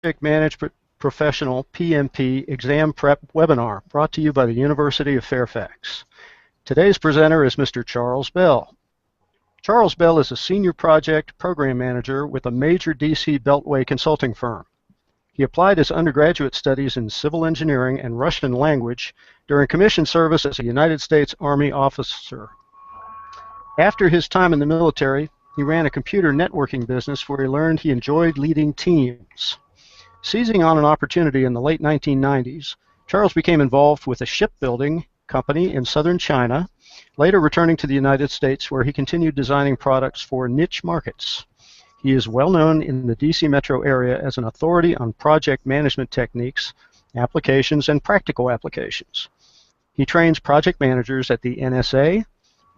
Project Management Professional PMP Exam Prep webinar brought to you by the University of Fairfax. Today's presenter is Mr. Charles Bell. Charles Bell is a senior project program manager with a major DC Beltway consulting firm. He applied his undergraduate studies in civil engineering and Russian language during commissioned service as a United States Army officer. After his time in the military, he ran a computer networking business where he learned he enjoyed leading teams. Seizing on an opportunity in the late 1990s, Charles became involved with a shipbuilding company in southern China, later returning to the United States where he continued designing products for niche markets. He is well known in the DC metro area as an authority on project management techniques, applications, and practical applications. He trains project managers at the NSA,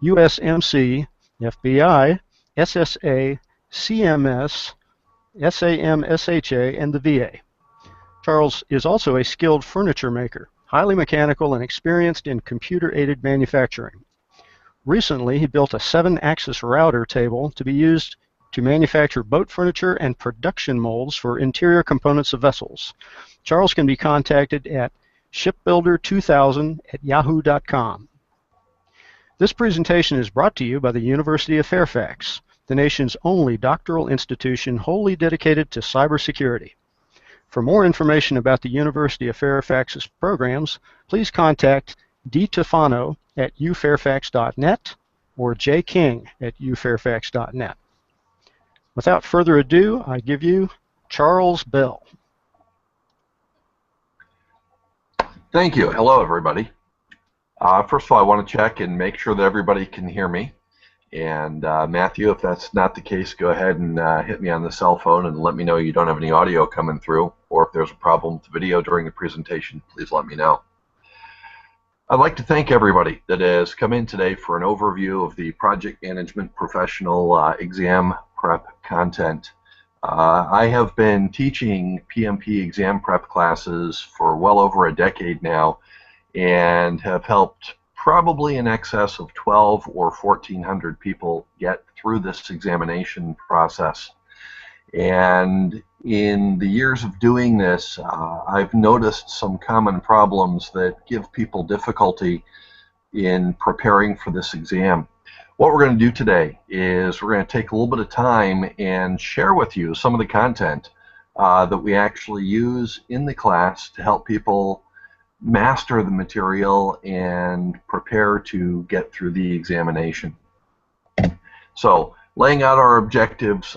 USMC, FBI, SSA, CMS, SAMSHA, and the VA. Charles is also a skilled furniture maker, highly mechanical and experienced in computer-aided manufacturing. Recently, he built a 7-axis router table to be used to manufacture boat furniture and production molds for interior components of vessels. Charles can be contacted at shipbuilder2000@yahoo.com. This presentation is brought to you by the University of Fairfax, the nation's only doctoral institution wholly dedicated to cybersecurity. For more information about the University of Fairfax's programs, please contact dtefano@ufairfax.net or jking@ufairfax.net. Without further ado, I give you Charles Bell. Thank you. Hello, everybody. First of all, I want to check and make sure that everybody can hear me. And Matthew, if that's not the case, go ahead and hit me on the cell phone and let me know you don't have any audio coming through, or if there's a problem with the video during the presentation, please let me know. I'd like to thank everybody that has come in today for an overview of the Project Management Professional Exam Prep content. I have been teaching PMP Exam Prep classes for well over a decade now and have helped probably in excess of 12 or 1,400 people get through this examination process. And in the years of doing this, I've noticed some common problems that give people difficulty in preparing for this exam. What we're going to do today is we're going to take a little bit of time and share with you some of the content that we actually use in the class to help people master the material and prepare to get through the examination. So, laying out our objectives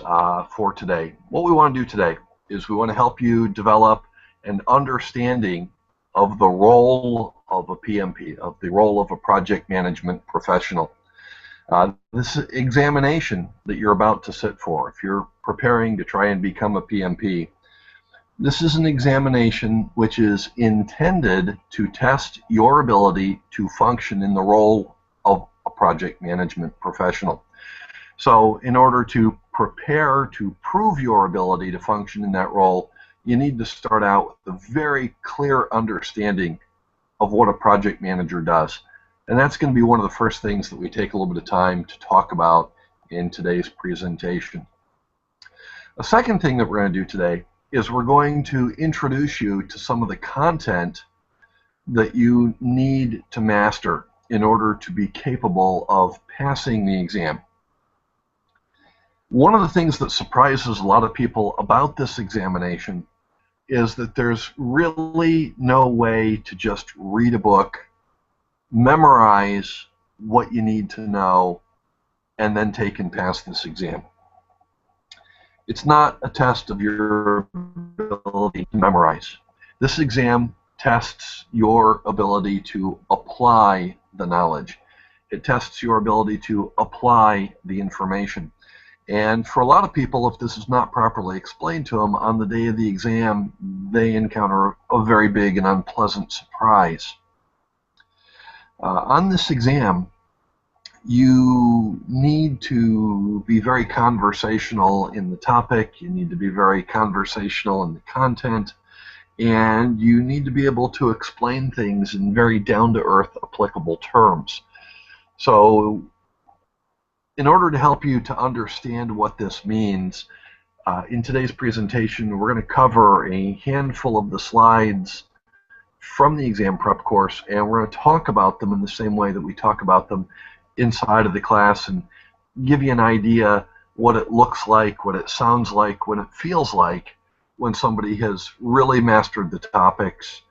for today. What we want to do today is we want to help you develop an understanding of the role of a PMP, of the role of a project management professional. This examination that you're about to sit for, if you're preparing to try and become a PMP, this is an examination which is intended to test your ability to function in the role of a project management professional. So in order to prepare to prove your ability to function in that role, you need to start out with a very clear understanding of what a project manager does. And that's going to be one of the first things that we take a little bit of time to talk about in today's presentation. A second thing that we're going to do today is we're going to introduce you to some of the content that you need to master in order to be capable of passing the exam. One of the things that surprises a lot of people about this examination is that there's really no way to just read a book, memorize what you need to know, and then take and pass this exam. It's not a test of your ability to memorize. This exam tests your ability to apply the knowledge. It tests your ability to apply the information. And for a lot of people, if this is not properly explained to them on the day of the exam, they encounter a very big and unpleasant surprise. On this exam, you need to be very conversational in the topic, you need to be very conversational in the content, and you need to be able to explain things in very down-to-earth, applicable terms. So in order to help you to understand what this means, In today's presentation, we're going to cover a handful of the slides from the exam prep course, and we're going to talk about them in the same way that we talk about them inside of the class and give you an idea what it looks like, what it sounds like, what it feels like when somebody has really mastered the topics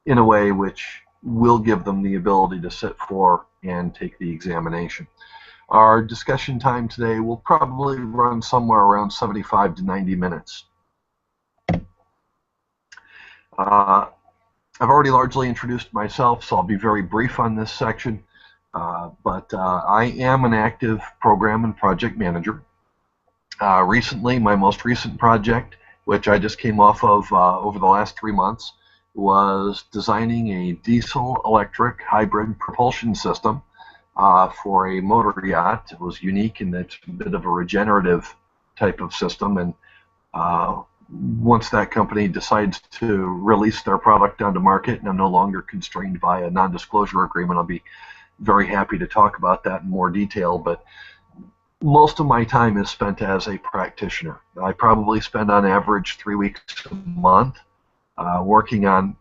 in a way which will give them the ability to sit for and take the examination. Our discussion time today will probably run somewhere around 75 to 90 minutes. I've already largely introduced myself, so I'll be very brief on this section. But I am an active program and project manager. Recently, my most recent project, which I just came off of over the last 3 months, was designing a diesel-electric hybrid propulsion system for a motor yacht. It was unique in that it's a bit of a regenerative type of system, and once that company decides to release their product onto market and I'm no longer constrained by a non-disclosure agreement, I'll be very happy to talk about that in more detail. But most of my time is spent as a practitioner. I probably spend on average 3 weeks a month working on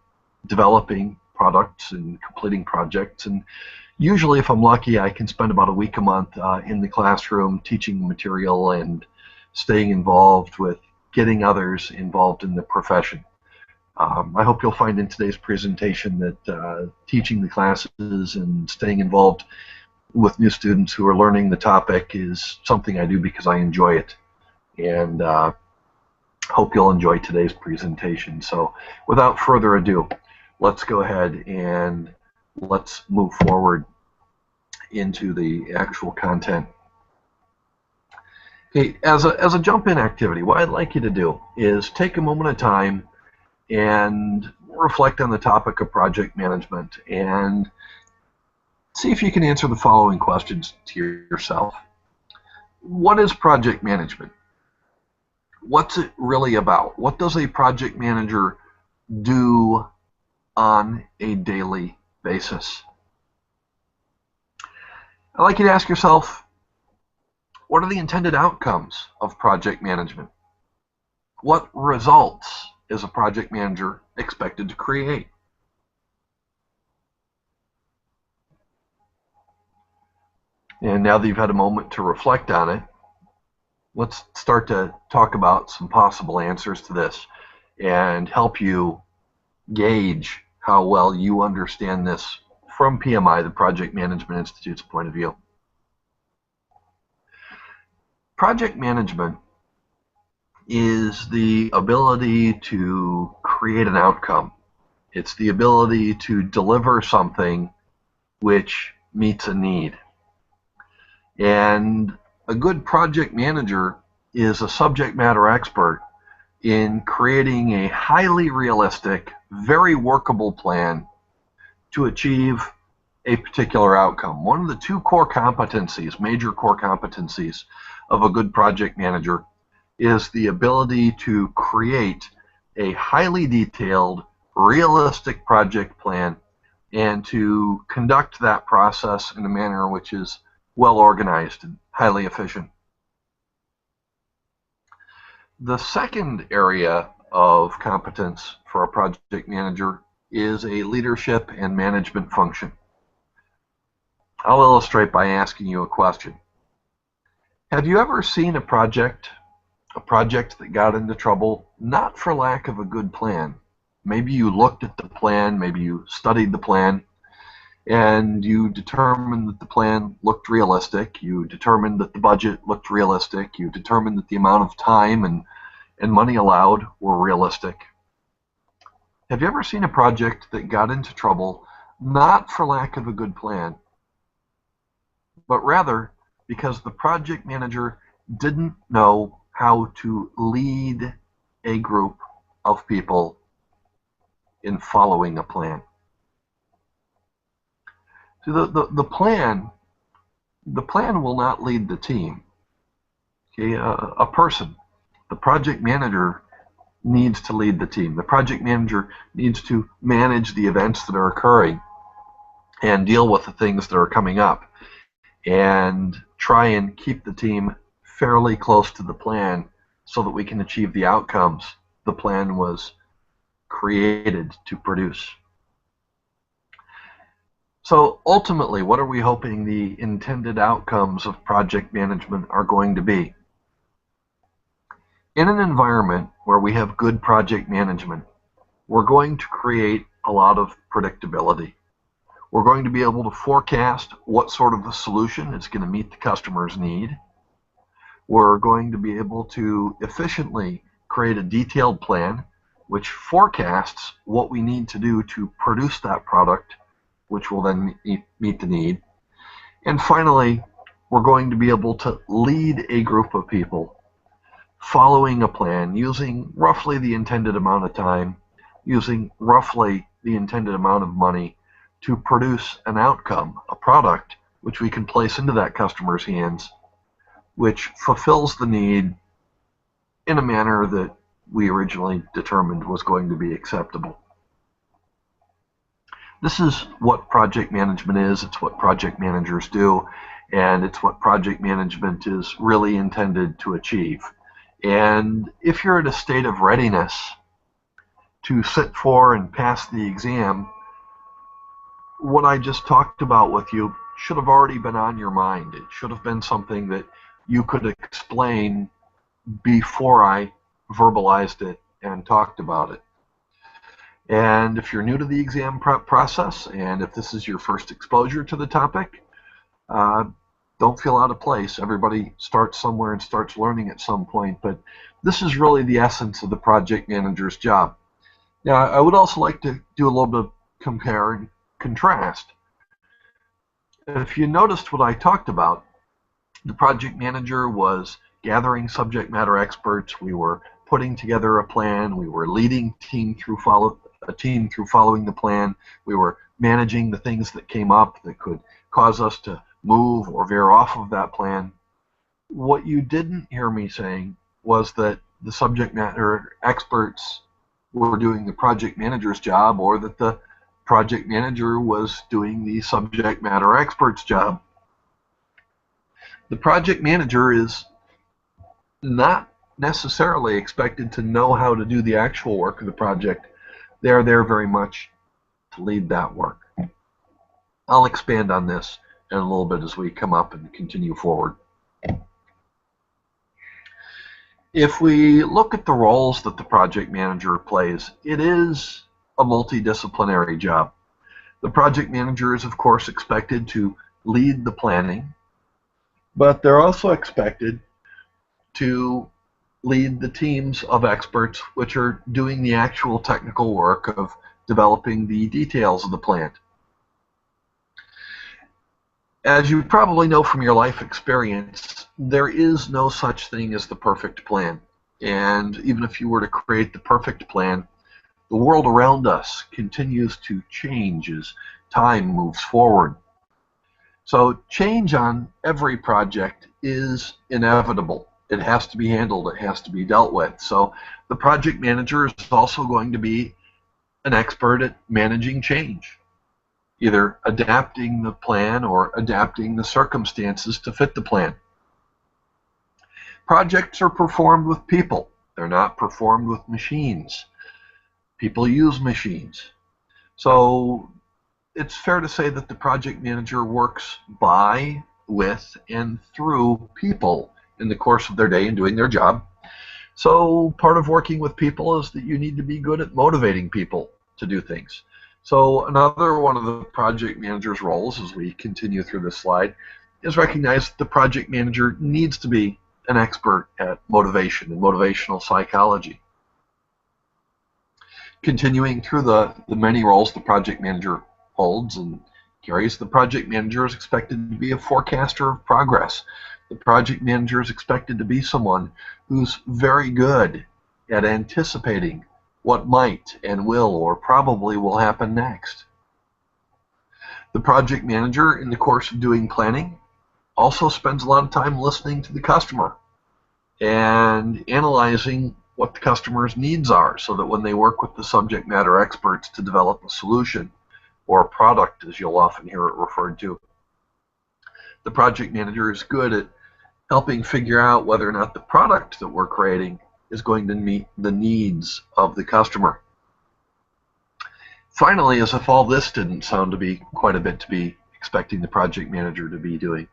developing products and completing projects, and usually, if I'm lucky, I can spend about a week a month in the classroom teaching material and staying involved with getting others involved in the profession. I hope you'll find in today's presentation that teaching the classes and staying involved with new students who are learning the topic is something I do because I enjoy it. And hope you'll enjoy today's presentation. So without further ado, let's go ahead and let's move forward into the actual content. Okay, as a jump-in activity, what I'd like you to do is take a moment of time and reflect on the topic of project management and see if you can answer the following questions to yourself. What is project management? What's it really about? What does a project manager do on a daily basis? I'd like you to ask yourself, what are the intended outcomes of project management? What results is a project manager expected to create? And now that you've had a moment to reflect on it, let's start to talk about some possible answers to this and help you gauge how well you understand this from PMI, the Project Management Institute's point of view. Project management is the ability to create an outcome. It's the ability to deliver something which meets a need. And a good project manager is a subject matter expert in creating a highly realistic, very workable plan to achieve a particular outcome. One of the two core competencies, major core competencies of a good project manager is the ability to create a highly detailed, realistic project plan and to conduct that process in a manner which is well organized and highly efficient. The second area of competence for a project manager is a leadership and management function. I'll illustrate by asking you a question. Have you ever seen a project that got into trouble not for lack of a good plan? Maybe you looked at the plan, maybe you studied the plan, and you determined that the plan looked realistic, you determined that the budget looked realistic, you determined that the amount of time and money allowed were realistic. Have you ever seen a project that got into trouble not for lack of a good plan, but rather because the project manager didn't know how to lead a group of people in following a plan? So the plan will not lead the team. Okay, a person, the project manager needs to lead the team. The project manager needs to manage the events that are occurring and deal with the things that are coming up and try and keep the team fairly close to the plan so that we can achieve the outcomes the plan was created to produce. So ultimately, what are we hoping the intended outcomes of project management are going to be? In an environment where we have good project management, we're going to create a lot of predictability. We're going to be able to forecast what sort of a solution is going to meet the customer's need. We're going to be able to efficiently create a detailed plan which forecasts what we need to do to produce that product, which will then meet the need. And finally, we're going to be able to lead a group of people following a plan, using roughly the intended amount of time, using roughly the intended amount of money to produce an outcome, a product, which we can place into that customer's hands, which fulfills the need in a manner that we originally determined was going to be acceptable. This is what project management is. It's what project managers do, and it's what project management is really intended to achieve. And if you're in a state of readiness to sit for and pass the exam, what I just talked about with you should have already been on your mind. It should have been something that you could explain before I verbalized it and talked about it. And if you're new to the exam prep process, and if this is your first exposure to the topic, don't feel out of place. Everybody starts somewhere and starts learning at some point, but this is really the essence of the project manager's job. Now, I would also like to do a little bit of compare and contrast. If you noticed what I talked about, the project manager was gathering subject matter experts. We were putting together a plan. We were leading a team through following the plan. We were managing the things that came up that could cause us to move or veer off of that plan. What you didn't hear me saying was that the subject matter experts were doing the project manager's job, or that the project manager was doing the subject matter expert's job. The project manager is not necessarily expected to know how to do the actual work of the project. They're there very much to lead that work. I'll expand on this in a little bit as we come up and continue forward. If we look at the roles that the project manager plays, it is a multidisciplinary job. The project manager is, of course, expected to lead the planning, but they're also expected to lead the teams of experts which are doing the actual technical work of developing the details of the plan. As you probably know from your life experience, there is no such thing as the perfect plan. And even if you were to create the perfect plan, the world around us continues to change as time moves forward. So change on every project is inevitable. It has to be handled. It has to be dealt with. So the project manager is also going to be an expert at managing change, either adapting the plan or adapting the circumstances to fit the plan. Projects are performed with people. They're not performed with machines. People use machines. So it's fair to say that the project manager works by, with, and through people in the course of their day and doing their job. So part of working with people is that you need to be good at motivating people to do things. So another one of the project manager's roles, as we continue through this slide, is recognize that the project manager needs to be an expert at motivation and motivational psychology. Continuing through the many roles the project manager holds and carries, the project manager is expected to be a forecaster of progress. The project manager is expected to be someone who's very good at anticipating what might and will or probably will happen next. The project manager, in the course of doing planning, also spends a lot of time listening to the customer and analyzing what the customer's needs are, so that when they work with the subject matter experts to develop a solution or a product, as you'll often hear it referred to, the project manager is good at helping figure out whether or not the product that we're creating is going to meet the needs of the customer. Finally, as if all this didn't sound to be quite a bit to be expecting the project manager to be doing,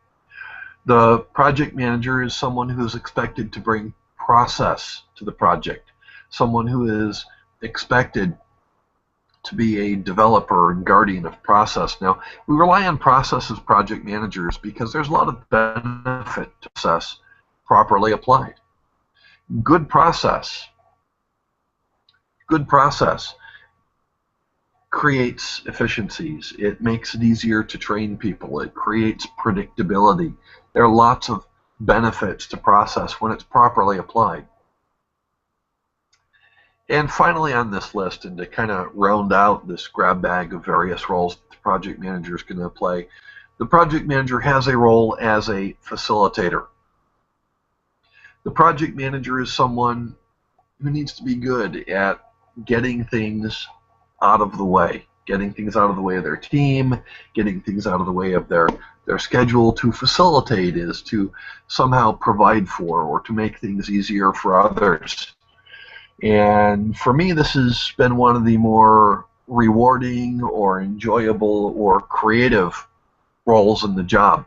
the project manager is someone who is expected to bring process to the project, someone who is expected to be a developer and guardian of process. Now, we rely on process as project managers because there's a lot of benefit to process properly applied. Good process creates efficiencies. It makes it easier to train people. It creates predictability. There are lots of benefits to process when it's properly applied. And finally on this list, and to kind of round out this grab bag of various roles that the project manager is going to play, the project manager has a role as a facilitator. The project manager is someone who needs to be good at getting things out of the way, getting things out of the way of their team, getting things out of the way of their schedule. To facilitate is to somehow provide for or to make things easier for others. And for me, this has been one of the more rewarding or enjoyable or creative roles in the job.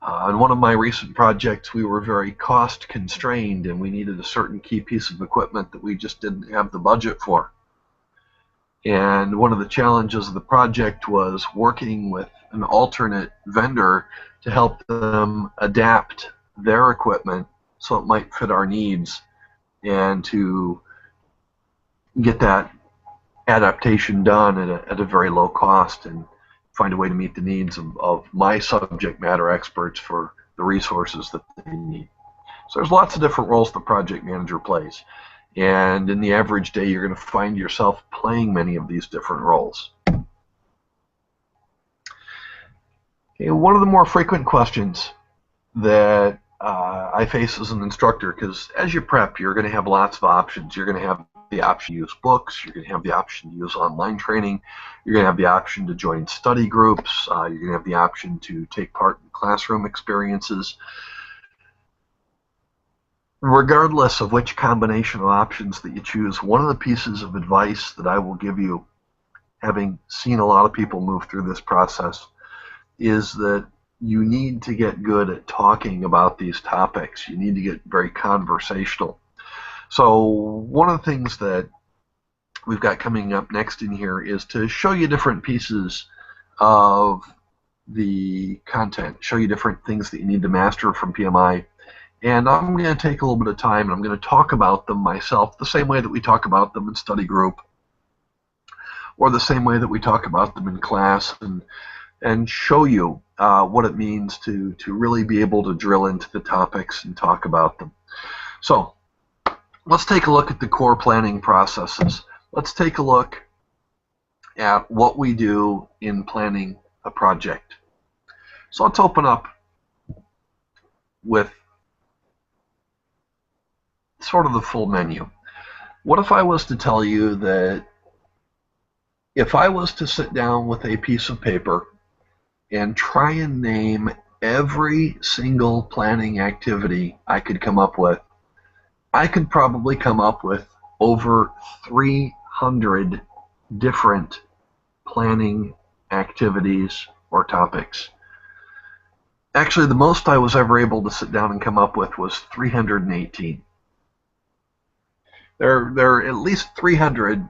On one of my recent projects, we were very cost constrained and we needed a certain key piece of equipment that we just didn't have the budget for. And one of the challenges of the project was working with an alternate vendor to help them adapt their equipment so it might fit our needs, and to get that adaptation done at a very low cost and find a way to meet the needs of my subject matter experts for the resources that they need. So there's lots of different roles the project manager plays. And in the average day, you're going to find yourself playing many of these different roles. Okay, one of the more frequent questions that I face as an instructor, because as you prep, you're going to have lots of options. You're going to have the option to use books. You're going to have the option to use online training. You're going to have the option to join study groups. You're going to have the option to take part in classroom experiences. Regardless of which combination of options that you choose, one of the pieces of advice that I will give you, having seen a lot of people move through this process, is that you need to get good at talking about these topics. You need to get very conversational. So one of the things that we've got coming up next in here is to show you different pieces of the content, show you different things that you need to master from PMI. And I'm going to take a little bit of time and I'm going to talk about them myself the same way that we talk about them in study group, or the same way that we talk about them in class, and show you what it means to really be able to drill into the topics and talk about them. So let's take a look at the core planning processes. Let's take a look at what we do in planning a project. So let's open up with sort of the full menu. What if I was to tell you that if I was to sit down with a piece of paper and try and name every single planning activity I could come up with, I could probably come up with over 300 different planning activities or topics. Actually, the most I was ever able to sit down and come up with was 318. There are at least 300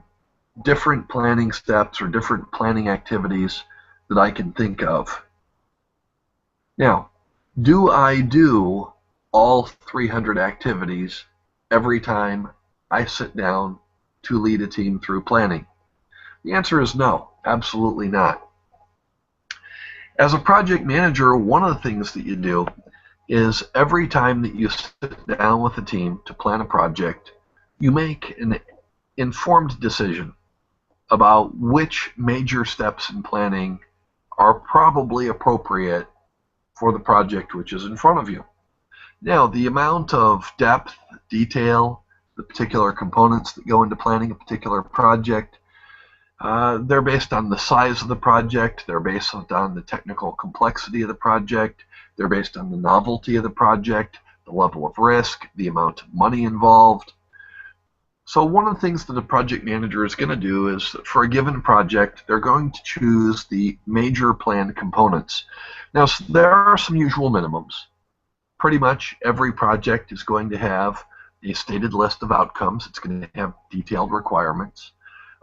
different planning steps or different planning activities that I can think of. Now, do I do all 300 activities every time I sit down to lead a team through planning? The answer is no, absolutely not. As a project manager, one of the things that you do is every time that you sit down with a team to plan a project, you make an informed decision about which major steps in planning are probably appropriate for the project which is in front of you. Now, the amount of depth, detail, the particular components that go into planning a particular project They're based on the size of the project, they're based on the technical complexity of the project, they're based on the novelty of the project, the level of risk, the amount of money involved. So one of the things that a project manager is going to do is, for a given project, they're going to choose the major planned components. Now, there are some usual minimums. Pretty much every project is going to have a stated list of outcomes. It's going to have detailed requirements.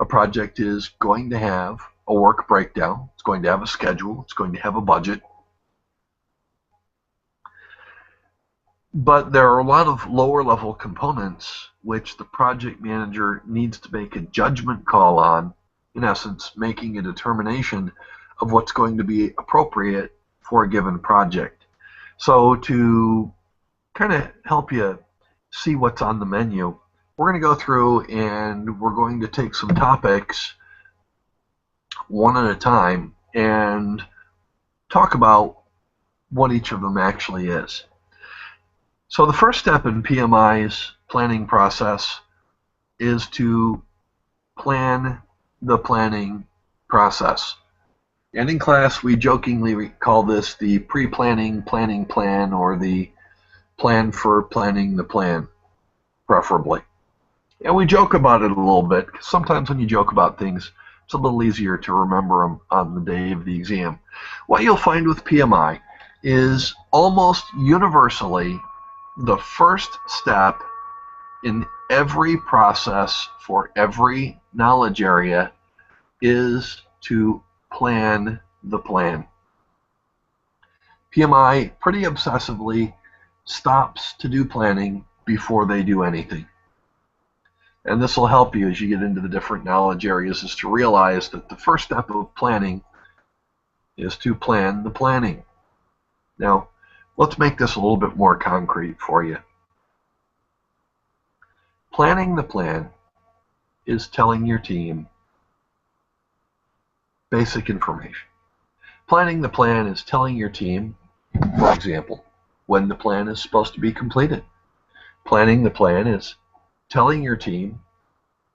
A project is going to have a work breakdown. It's going to have a schedule. It's going to have a budget. But there are a lot of lower level components which the project manager needs to make a judgment call on, in essence, making a determination of what's going to be appropriate for a given project. So to kind of help you see what's on the menu, we're going to go through and we're going to take some topics one at a time and talk about what each of them actually is. So the first step in PMI's planning process is to plan the planning process. And in class, we jokingly call this the pre-planning planning plan, or the plan for planning the plan, preferably. And we joke about it a little bit, because sometimes when you joke about things, it's a little easier to remember them on the day of the exam. What you'll find with PMI is almost universally the first step in every process for every knowledge area is to plan the plan. PMI pretty obsessively stops to do planning before they do anything. And this will help you as you get into the different knowledge areas, is to realize that the first step of planning is to plan the planning. Now, let's make this a little bit more concrete for you. Planning the plan is telling your team basic information. Planning the plan is telling your team, for example, when the plan is supposed to be completed. Planning the plan is telling your team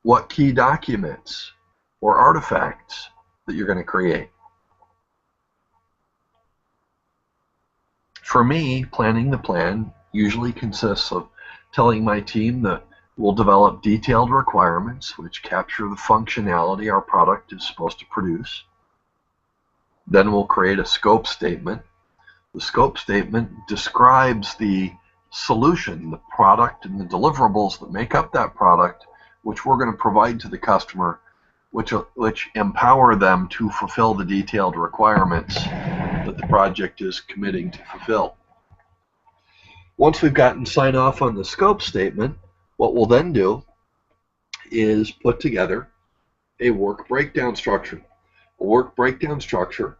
what key documents or artifacts that you're going to create. For me, planning the plan usually consists of telling my team that we'll develop detailed requirements which capture the functionality our product is supposed to produce. Then we'll create a scope statement. The scope statement describes the solution, the product, and the deliverables that make up that product, which we're going to provide to the customer, which empower them to fulfill the detailed requirements that the project is committing to fulfill. Once we've gotten sign off on the scope statement, what we'll then do is put together a work breakdown structure. A work breakdown structure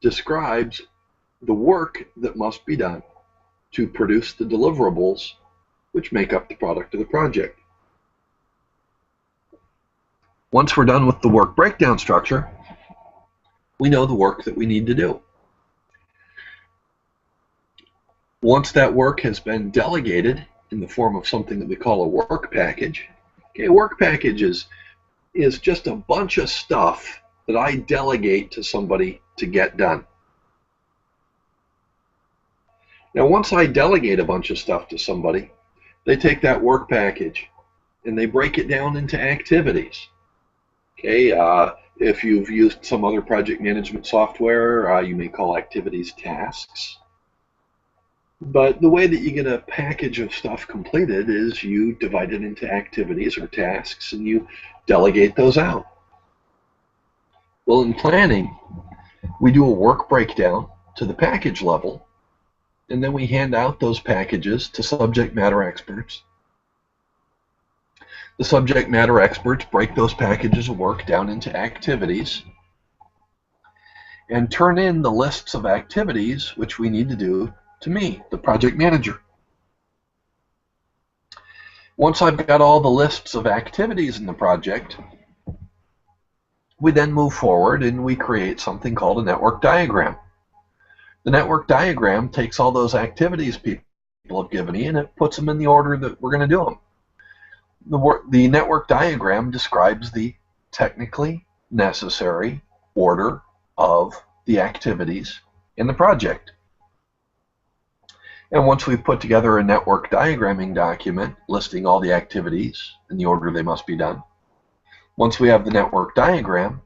describes the work that must be done to produce the deliverables which make up the product of the project. Once we're done with the work breakdown structure, we know the work that we need to do. Once that work has been delegated in the form of something that we call a work package, okay, a work package is just a bunch of stuff that I delegate to somebody to get done. Now, once I delegate a bunch of stuff to somebody, they take that work package and they break it down into activities. Okay, if you've used some other project management software, you may call activities tasks. But the way that you get a package of stuff completed is you divide it into activities or tasks and you delegate those out. Well, in planning, we do a work breakdown to the package level, and then we hand out those packages to subject matter experts. The subject matter experts break those packages of work down into activities and turn in the lists of activities which we need to do to me, the project manager. Once I've got all the lists of activities in the project, we then move forward and we create something called a network diagram. The network diagram takes all those activities people have given me and it puts them in the order that we're going to do them. The network diagram describes the technically necessary order of the activities in the project. And once we've put together a network diagramming document listing all the activities in the order they must be done, once we have the network diagram,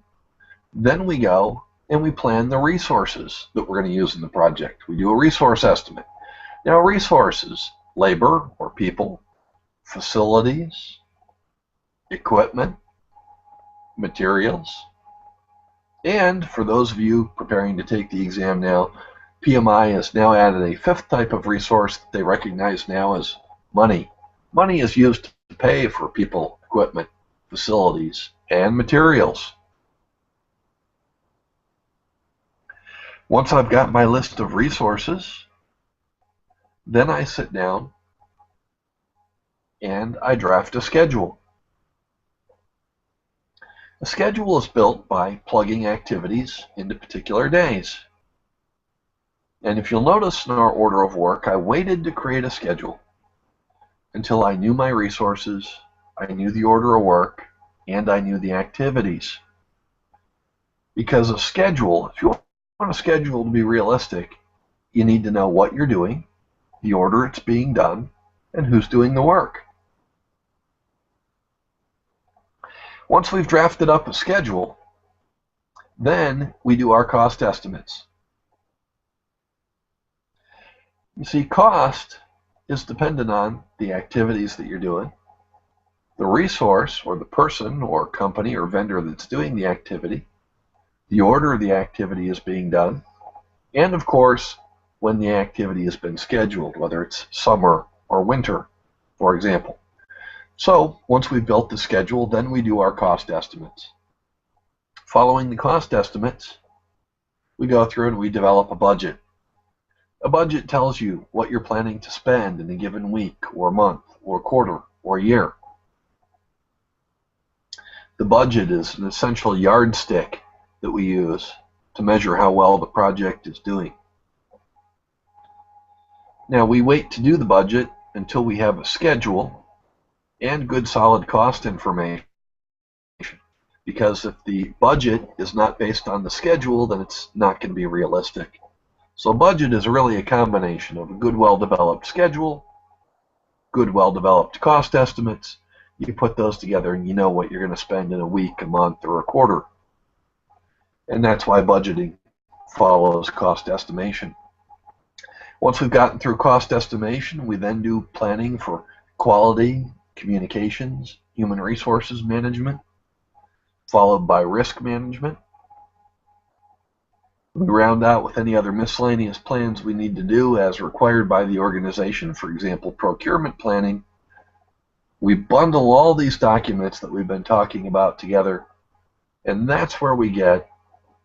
then we go and we plan the resources that we're going to use in the project. We do a resource estimate. Now, resources, labor or people, facilities, equipment, materials, and for those of you preparing to take the exam now, PMI has now added a fifth type of resource that they recognize now as money. Money is used to pay for people, equipment, facilities, and materials. Once I've got my list of resources, then I sit down and I draft a schedule. A schedule is built by plugging activities into particular days. And if you'll notice in our order of work, I waited to create a schedule until I knew my resources, I knew the order of work, and I knew the activities. Because a schedule, if you want a schedule to be realistic, you need to know what you're doing, the order it's being done, and who's doing the work. Once we've drafted up a schedule, then we do our cost estimates. You see, cost is dependent on the activities that you're doing, the resource or the person or company or vendor that's doing the activity, the order the activity is being done, and of course, when the activity has been scheduled, whether it's summer or winter, for example. So once we've built the schedule, then we do our cost estimates. Following the cost estimates, we go through and we develop a budget. A budget tells you what you're planning to spend in a given week or month or quarter or year. The budget is an essential yardstick that we use to measure how well the project is doing. Now, we wait to do the budget until we have a schedule and good solid cost information, because if the budget is not based on the schedule, then it's not going to be realistic. So budget is really a combination of a good, well-developed schedule, good, well-developed cost estimates. You put those together and you know what you're going to spend in a week, a month, or a quarter. And that's why budgeting follows cost estimation. Once we've gotten through cost estimation, we then do planning for quality, communications, human resources management, followed by risk management. We round out with any other miscellaneous plans we need to do as required by the organization, for example, procurement planning. We bundle all these documents that we've been talking about together, and that's where we get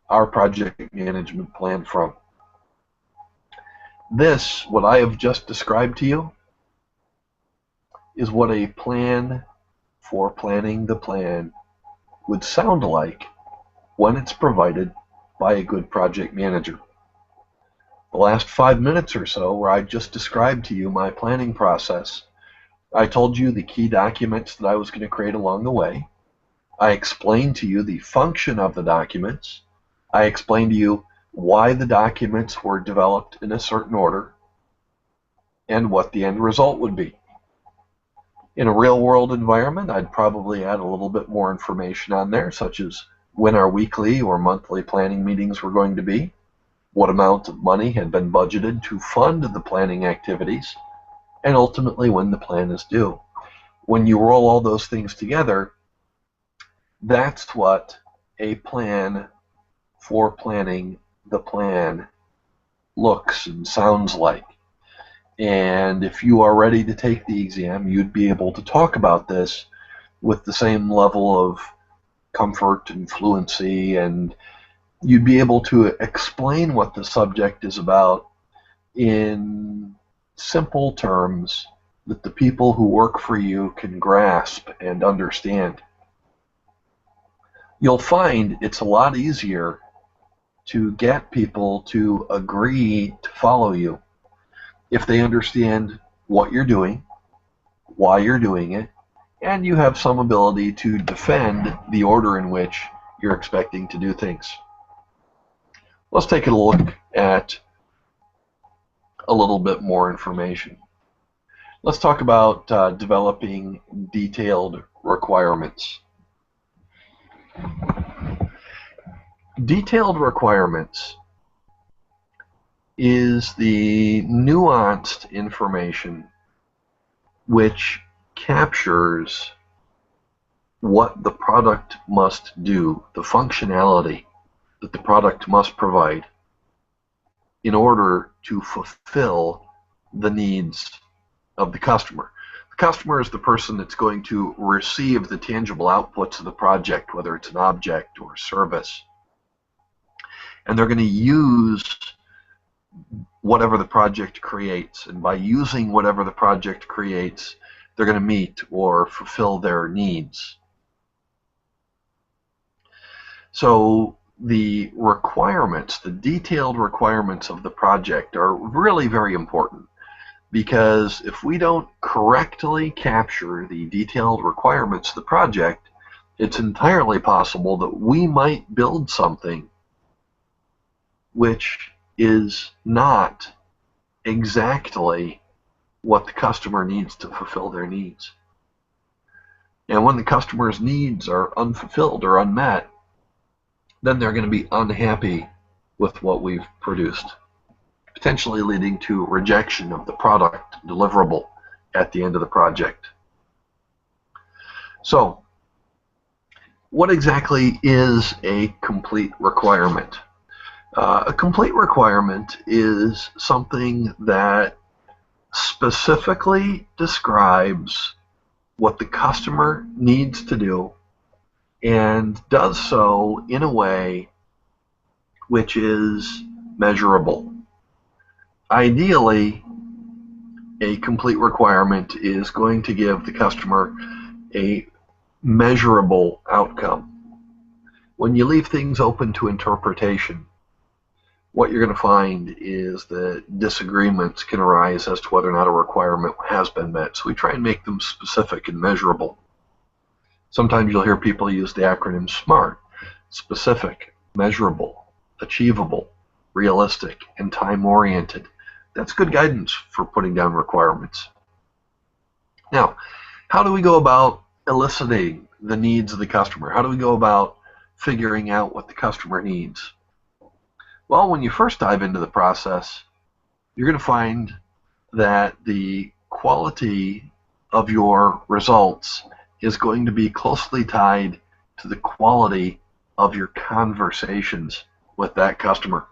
our project management plan from. This, what I have just described to you, is what a plan for planning the plan would sound like when it's provided by a good project manager. The last 5 minutes or so, where I just described to you my planning process, I told you the key documents that I was going to create along the way. I explained to you the function of the documents. I explained to you why the documents were developed in a certain order and what the end result would be. In a real-world environment, I'd probably add a little bit more information on there, such as when our weekly or monthly planning meetings were going to be, what amount of money had been budgeted to fund the planning activities, and ultimately when the plan is due. When you roll all those things together, that's what a plan for planning the plan looks and sounds like. And if you are ready to take the exam, you'd be able to talk about this with the same level of comfort and fluency, and you'd be able to explain what the subject is about in simple terms that the people who work for you can grasp and understand. You'll find it's a lot easier to get people to agree to follow you if they understand what you're doing, why you're doing it, and you have some ability to defend the order in which you're expecting to do things. Let's take a look at a little bit more information. Let's talk about developing detailed requirements. Detailed requirements is the nuanced information which captures what the product must do, the functionality that the product must provide in order to fulfill the needs of the customer. The customer is the person that's going to receive the tangible outputs of the project, whether it's an object or a service. And they're going to use whatever the project creates. And by using whatever the project creates, they're going to meet or fulfill their needs. So the requirements, the detailed requirements of the project are really very important, because if we don't correctly capture the detailed requirements of the project, it's entirely possible that we might build something which is not exactly what the customer needs to fulfill their needs. And when the customer's needs are unfulfilled or unmet, then they're going to be unhappy with what we've produced, potentially leading to rejection of the product deliverable at the end of the project. So, what exactly is a complete requirement? A complete requirement is something that specifically describes what the customer needs to do and does so in a way which is measurable. Ideally, a complete requirement is going to give the customer a measurable outcome. When you leave things open to interpretation, what you're going to find is that disagreements can arise as to whether or not a requirement has been met. So we try and make them specific and measurable. Sometimes you'll hear people use the acronym SMART: specific, measurable, achievable, realistic, and time-oriented. That's good guidance for putting down requirements. Now, how do we go about eliciting the needs of the customer? How do we go about figuring out what the customer needs? Well, when you first dive into the process, you're going to find that the quality of your results is going to be closely tied to the quality of your conversations with that customer.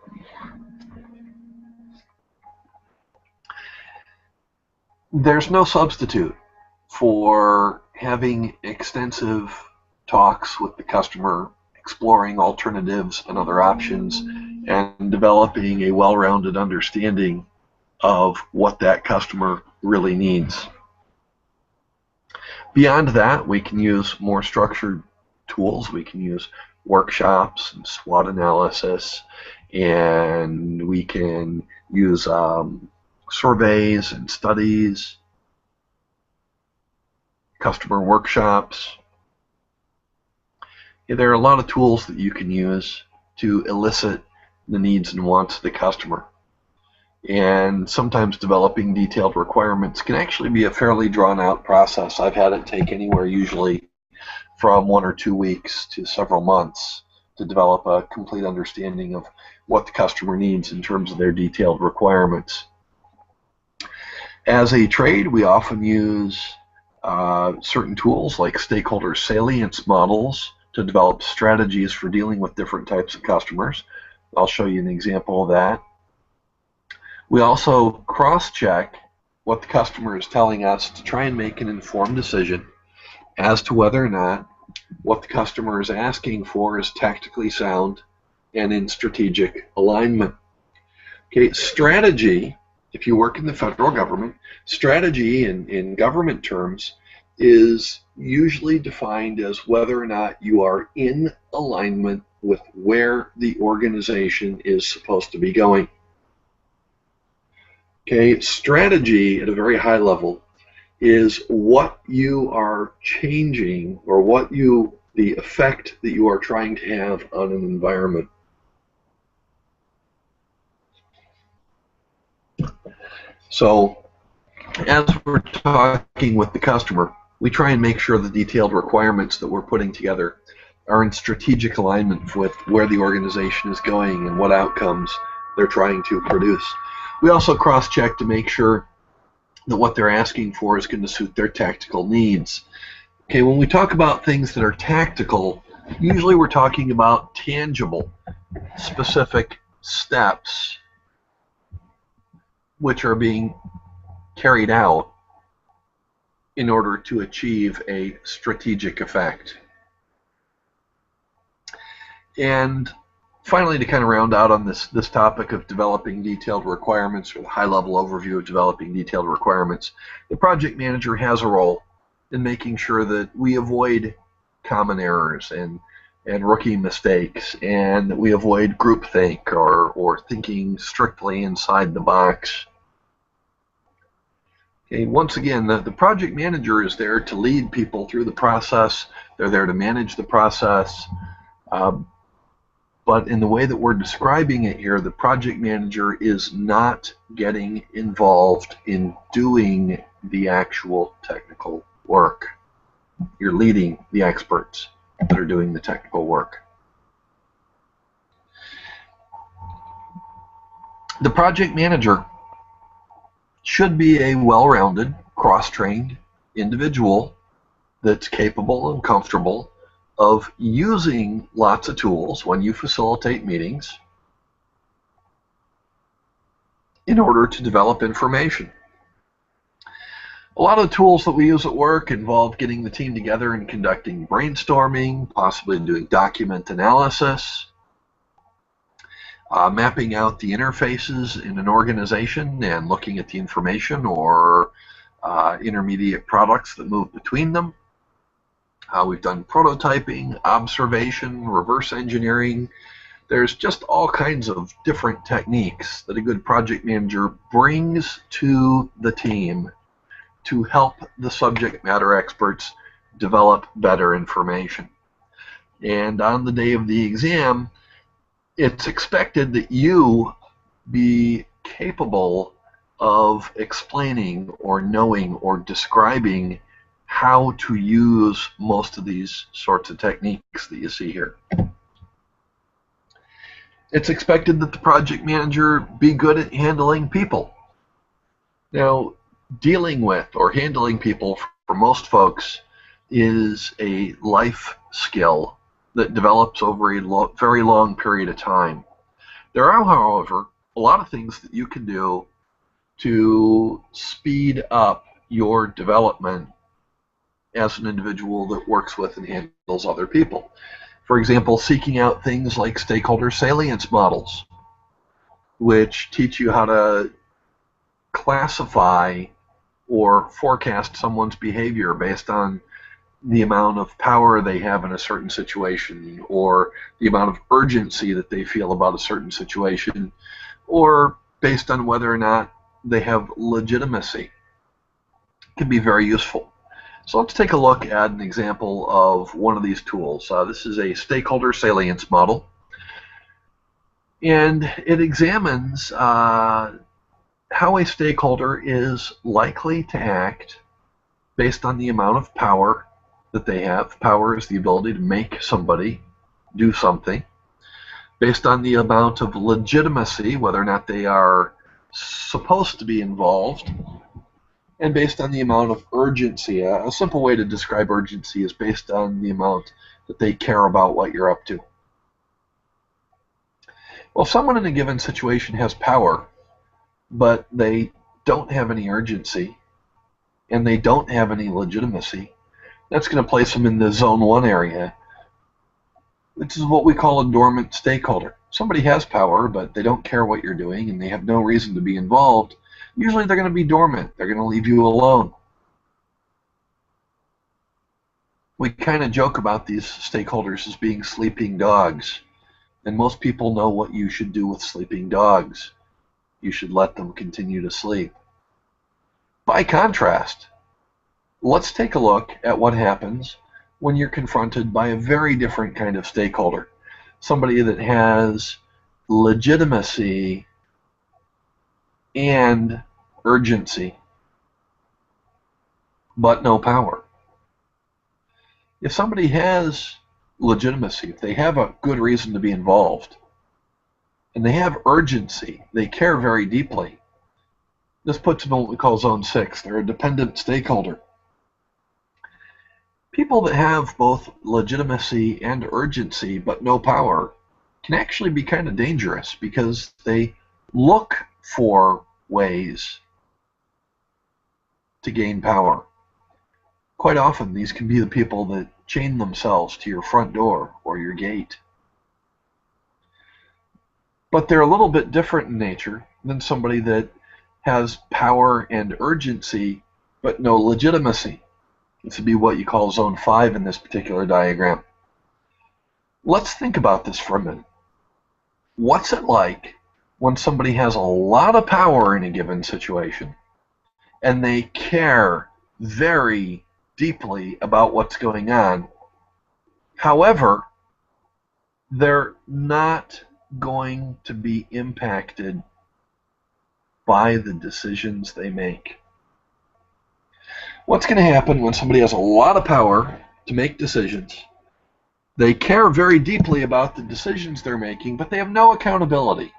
There's no substitute for having extensive talks with the customer, exploring alternatives and other options, and developing a well-rounded understanding of what that customer really needs. Beyond that, we can use more structured tools. We can use workshops and SWOT analysis, and we can use surveys and studies, customer workshops. There are a lot of tools that you can use to elicit the needs and wants of the customer. And sometimes developing detailed requirements can actually be a fairly drawn out process. I've had it take anywhere usually from 1 or 2 weeks to several months to develop a complete understanding of what the customer needs in terms of their detailed requirements. As a trade, we often use certain tools like stakeholder salience models to develop strategies for dealing with different types of customers. I'll show you an example of that. We also cross-check what the customer is telling us to try and make an informed decision as to whether or not what the customer is asking for is tactically sound and in strategic alignment. Okay, strategy, if you work in the federal government, strategy in government terms is usually defined as whether or not you are in alignment with where the organization is supposed to be going. Okay, strategy at a very high level is what you are changing, or the effect that you are trying to have on an environment. So as we're talking with the customer, we try and make sure the detailed requirements that we're putting together are in strategic alignment with where the organization is going and what outcomes they're trying to produce. We also cross-check to make sure that what they're asking for is going to suit their tactical needs. Okay, when we talk about things that are tactical, usually we're talking about tangible, specific steps which are being carried out in order to achieve a strategic effect. And finally, to kind of round out on this topic of developing detailed requirements, or the high-level overview of developing detailed requirements, the project manager has a role in making sure that we avoid common errors and rookie mistakes, and that we avoid groupthink or thinking strictly inside the box. Okay, once again, the project manager is there to lead people through the process. They're there to manage the process. But in the way that we're describing it here, the project manager is not getting involved in doing the actual technical work. You're leading the experts that are doing the technical work. The project manager should be a well-rounded, cross-trained individual that's capable and comfortable of using lots of tools when you facilitate meetings in order to develop information. A lot of the tools that we use at work involve getting the team together and conducting brainstorming, possibly doing document analysis, mapping out the interfaces in an organization and looking at the information or intermediate products that move between them. We've done prototyping, observation, reverse engineering. There's just all kinds of different techniques that a good project manager brings to the team to help the subject matter experts develop better information. And on the day of the exam, it's expected that you be capable of explaining or knowing or describing how to use most of these sorts of techniques that you see here. It's expected that the project manager be good at handling people. Now, dealing with or handling people for most folks is a life skill that develops over a very long period of time. There are, however, a lot of things that you can do to speed up your development as an individual that works with and handles other people. For example, seeking out things like stakeholder salience models, which teach you how to classify or forecast someone's behavior based on the amount of power they have in a certain situation, or the amount of urgency that they feel about a certain situation, or based on whether or not they have legitimacy. It can be very useful. So let's take a look at an example of one of these tools. This is a stakeholder salience model, and it examines how a stakeholder is likely to act based on the amount of power that they have. Power is the ability to make somebody do something. Based on the amount of legitimacy, whether or not they are supposed to be involved, and based on the amount of urgency. A simple way to describe urgency is based on the amount that they care about what you're up to. Well, if someone in a given situation has power, but they don't have any urgency, and they don't have any legitimacy, that's going to place them in the zone 1 area, which is what we call a dormant stakeholder. Somebody has power, but they don't care what you're doing, and they have no reason to be involved. Usually they're going to be dormant. They're going to leave you alone. We kind of joke about these stakeholders as being sleeping dogs, and most people know what you should do with sleeping dogs. You should let them continue to sleep. By contrast, let's take a look at what happens when you're confronted by a very different kind of stakeholder. Somebody that has legitimacy and urgency, but no power. If somebody has legitimacy, if they have a good reason to be involved, and they have urgency, they care very deeply, this puts them in what we call Zone 6. They're a dependent stakeholder. People that have both legitimacy and urgency but no power can actually be kind of dangerous because they look for ways to gain power. Quite often, these can be the people that chain themselves to your front door or your gate. But they're a little bit different in nature than somebody that has power and urgency but no legitimacy. This would be what you call Zone 5 in this particular diagram. Let's think about this for a minute. What's it like when somebody has a lot of power in a given situation and they care very deeply about what's going on? However, they're not going to be impacted by the decisions they make. What's going to happen when somebody has a lot of power to make decisions? They care very deeply about the decisions they're making, but they have no accountability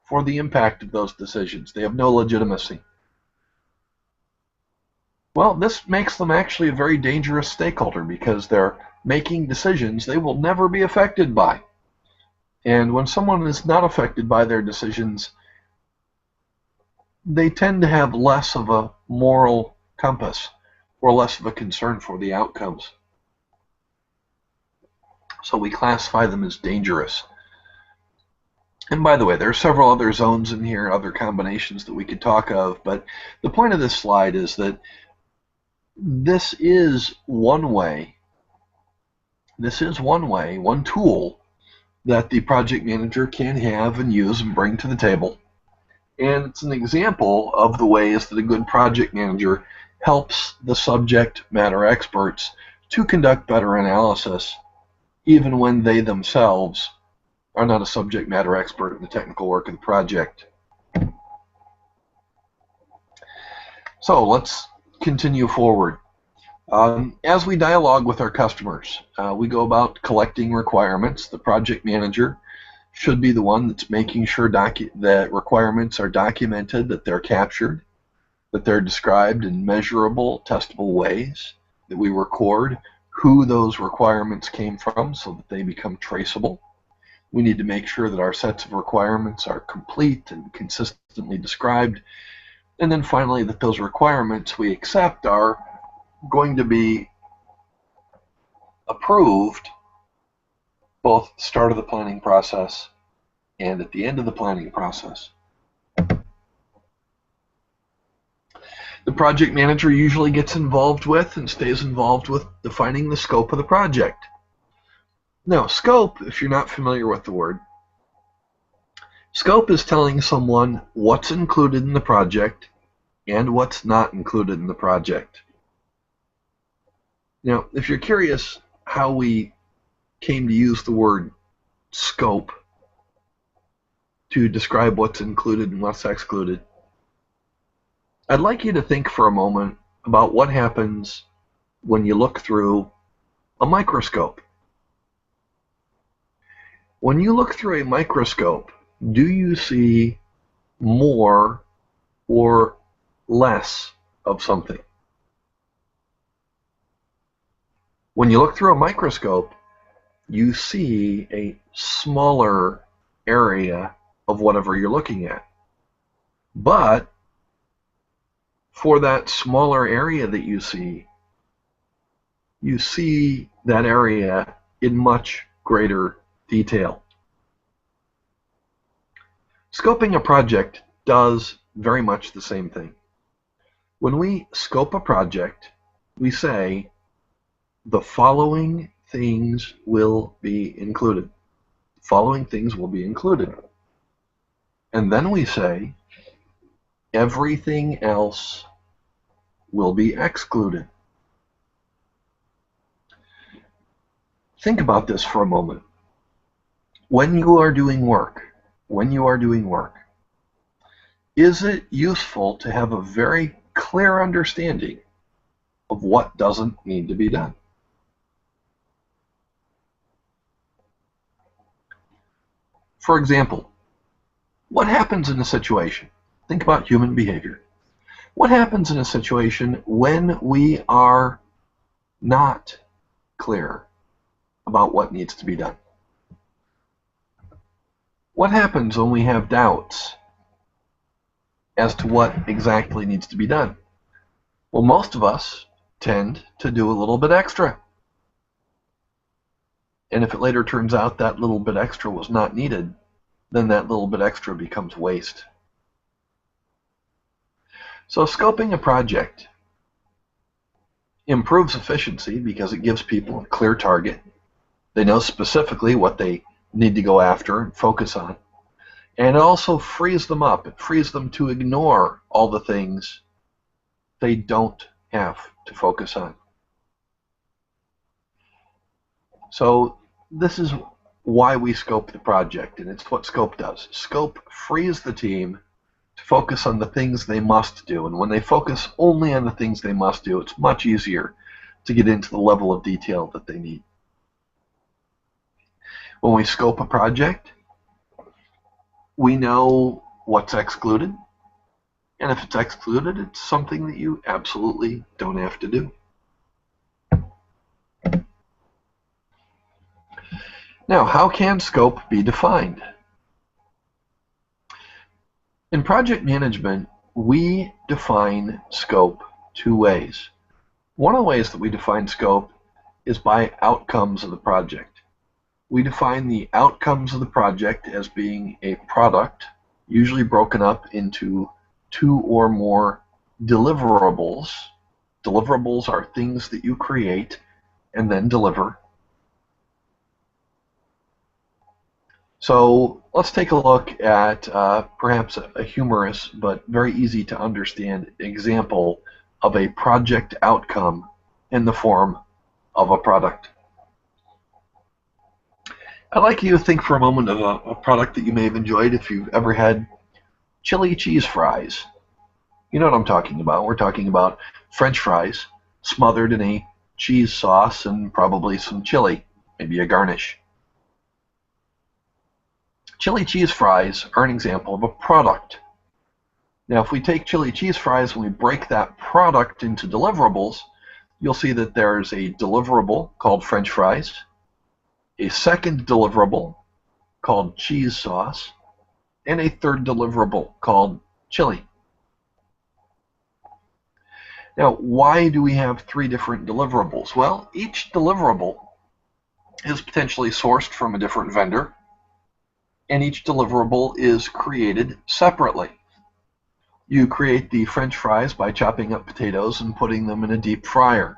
for the impact of those decisions. They have no legitimacy. Well, this makes them actually a very dangerous stakeholder because they're making decisions they will never be affected by. And when someone is not affected by their decisions, they tend to have less of a moral compass or less of a concern for the outcomes. So we classify them as dangerous. And by the way, there are several other zones in here, other combinations that we could talk of, but the point of this slide is that this is one way, one tool that the project manager can have and use and bring to the table. And it's an example of the ways that a good project manager helps the subject matter experts to conduct better analysis, even when they themselves are not a subject matter expert in the technical work of the project. So let's continue forward. As we dialogue with our customers, we go about collecting requirements. The project manager should be the one that's making sure that requirements are documented, that they're captured, that they're described in measurable, testable ways, that we record who those requirements came from so that they become traceable. We need to make sure that our sets of requirements are complete and consistently described. And then finally, that those requirements we accept are going to be approved both at the start of the planning process and at the end of the planning process. The project manager usually gets involved with and stays involved with defining the scope of the project. Now, scope, if you're not familiar with the word, scope is telling someone what's included in the project and what's not included in the project. Now, if you're curious how we came to use the word scope to describe what's included and what's excluded, I'd like you to think for a moment about what happens when you look through a microscope. When you look through a microscope, do you see more or less of something? When you look through a microscope, you see a smaller area of whatever you're looking at. But for that smaller area that you see that area in much greater detail. Scoping a project does very much the same thing. When we scope a project, we say the following things will be included. The following things will be included. And then we say everything else will be excluded. Think about this for a moment. When you are doing work, is it useful to have a very clear understanding of what doesn't need to be done? For example, what happens in a situation? Think about human behavior. What happens in a situation when we are not clear about what needs to be done? What happens when we have doubts as to what exactly needs to be done? Well, most of us tend to do a little bit extra. And if it later turns out that little bit extra was not needed, then that little bit extra becomes waste. So scoping a project improves efficiency because it gives people a clear target. They know specifically what they need to go after and focus on. And it also frees them up. It frees them to ignore all the things they don't have to focus on. So this is why we scope the project, and it's what scope does. Scope frees the team to focus on the things they must do, and when they focus only on the things they must do, it's much easier to get into the level of detail that they need. When we scope a project, we know what's excluded, and if it's excluded, it's something that you absolutely don't have to do. Now, how can scope be defined? In project management, we define scope two ways. One of the ways that we define scope is by outcomes of the project. We define the outcomes of the project as being a product, usually broken up into 2 or more deliverables. Deliverables are things that you create and then deliver. So let's take a look at perhaps a humorous but very easy to understand example of a project outcome in the form of a product. I'd like you to think for a moment of a product that you may have enjoyed if you've ever had chili cheese fries. You know what I'm talking about. We're talking about French fries smothered in a cheese sauce and probably some chili, maybe a garnish. Chili cheese fries are an example of a product. Now, if we take chili cheese fries and we break that product into deliverables, you'll see that there's a deliverable called French fries, a second deliverable called cheese sauce, and a third deliverable called chili. Now, why do we have 3 different deliverables? Well, each deliverable is potentially sourced from a different vendor, and each deliverable is created separately. You create the French fries by chopping up potatoes and putting them in a deep fryer.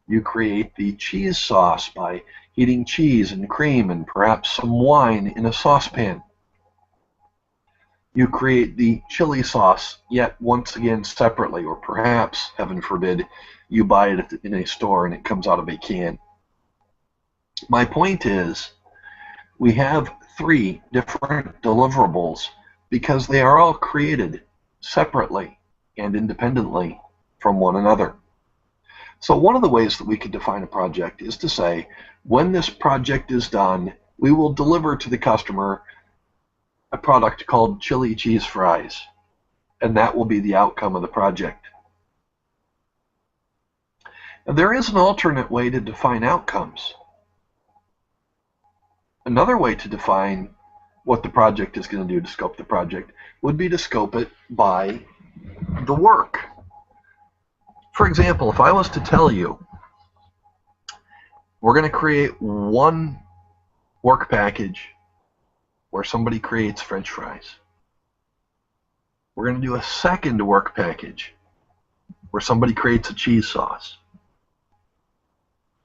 You create the cheese sauce by heating cheese and cream and perhaps some wine in a saucepan. You create the chili sauce, yet once again separately, or perhaps, heaven forbid, you buy it in a store and it comes out of a can. My point is, we have 3 different deliverables because they are all created separately and independently from one another. So one of the ways that we could define a project is to say, when this project is done, we will deliver to the customer a product called chili cheese fries, and that will be the outcome of the project. Now, there is an alternate way to define outcomes. Another way to define what the project is going to do, to scope the project, would be to scope it by the work. For example, if I was to tell you, we're going to create one work package where somebody creates French fries. We're going to do a second work package where somebody creates a cheese sauce.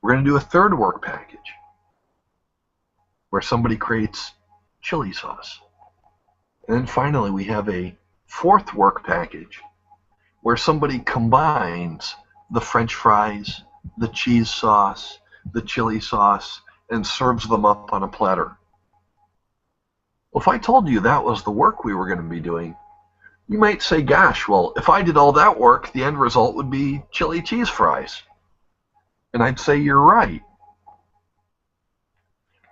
We're going to do a third work package where somebody creates chili sauce. And then finally we have a fourth work package where somebody combines the French fries, the cheese sauce, the chili sauce, and serves them up on a platter. Well, if I told you that was the work we were going to be doing, you might say, gosh, well, if I did all that work, the end result would be chili cheese fries. And I'd say you're right.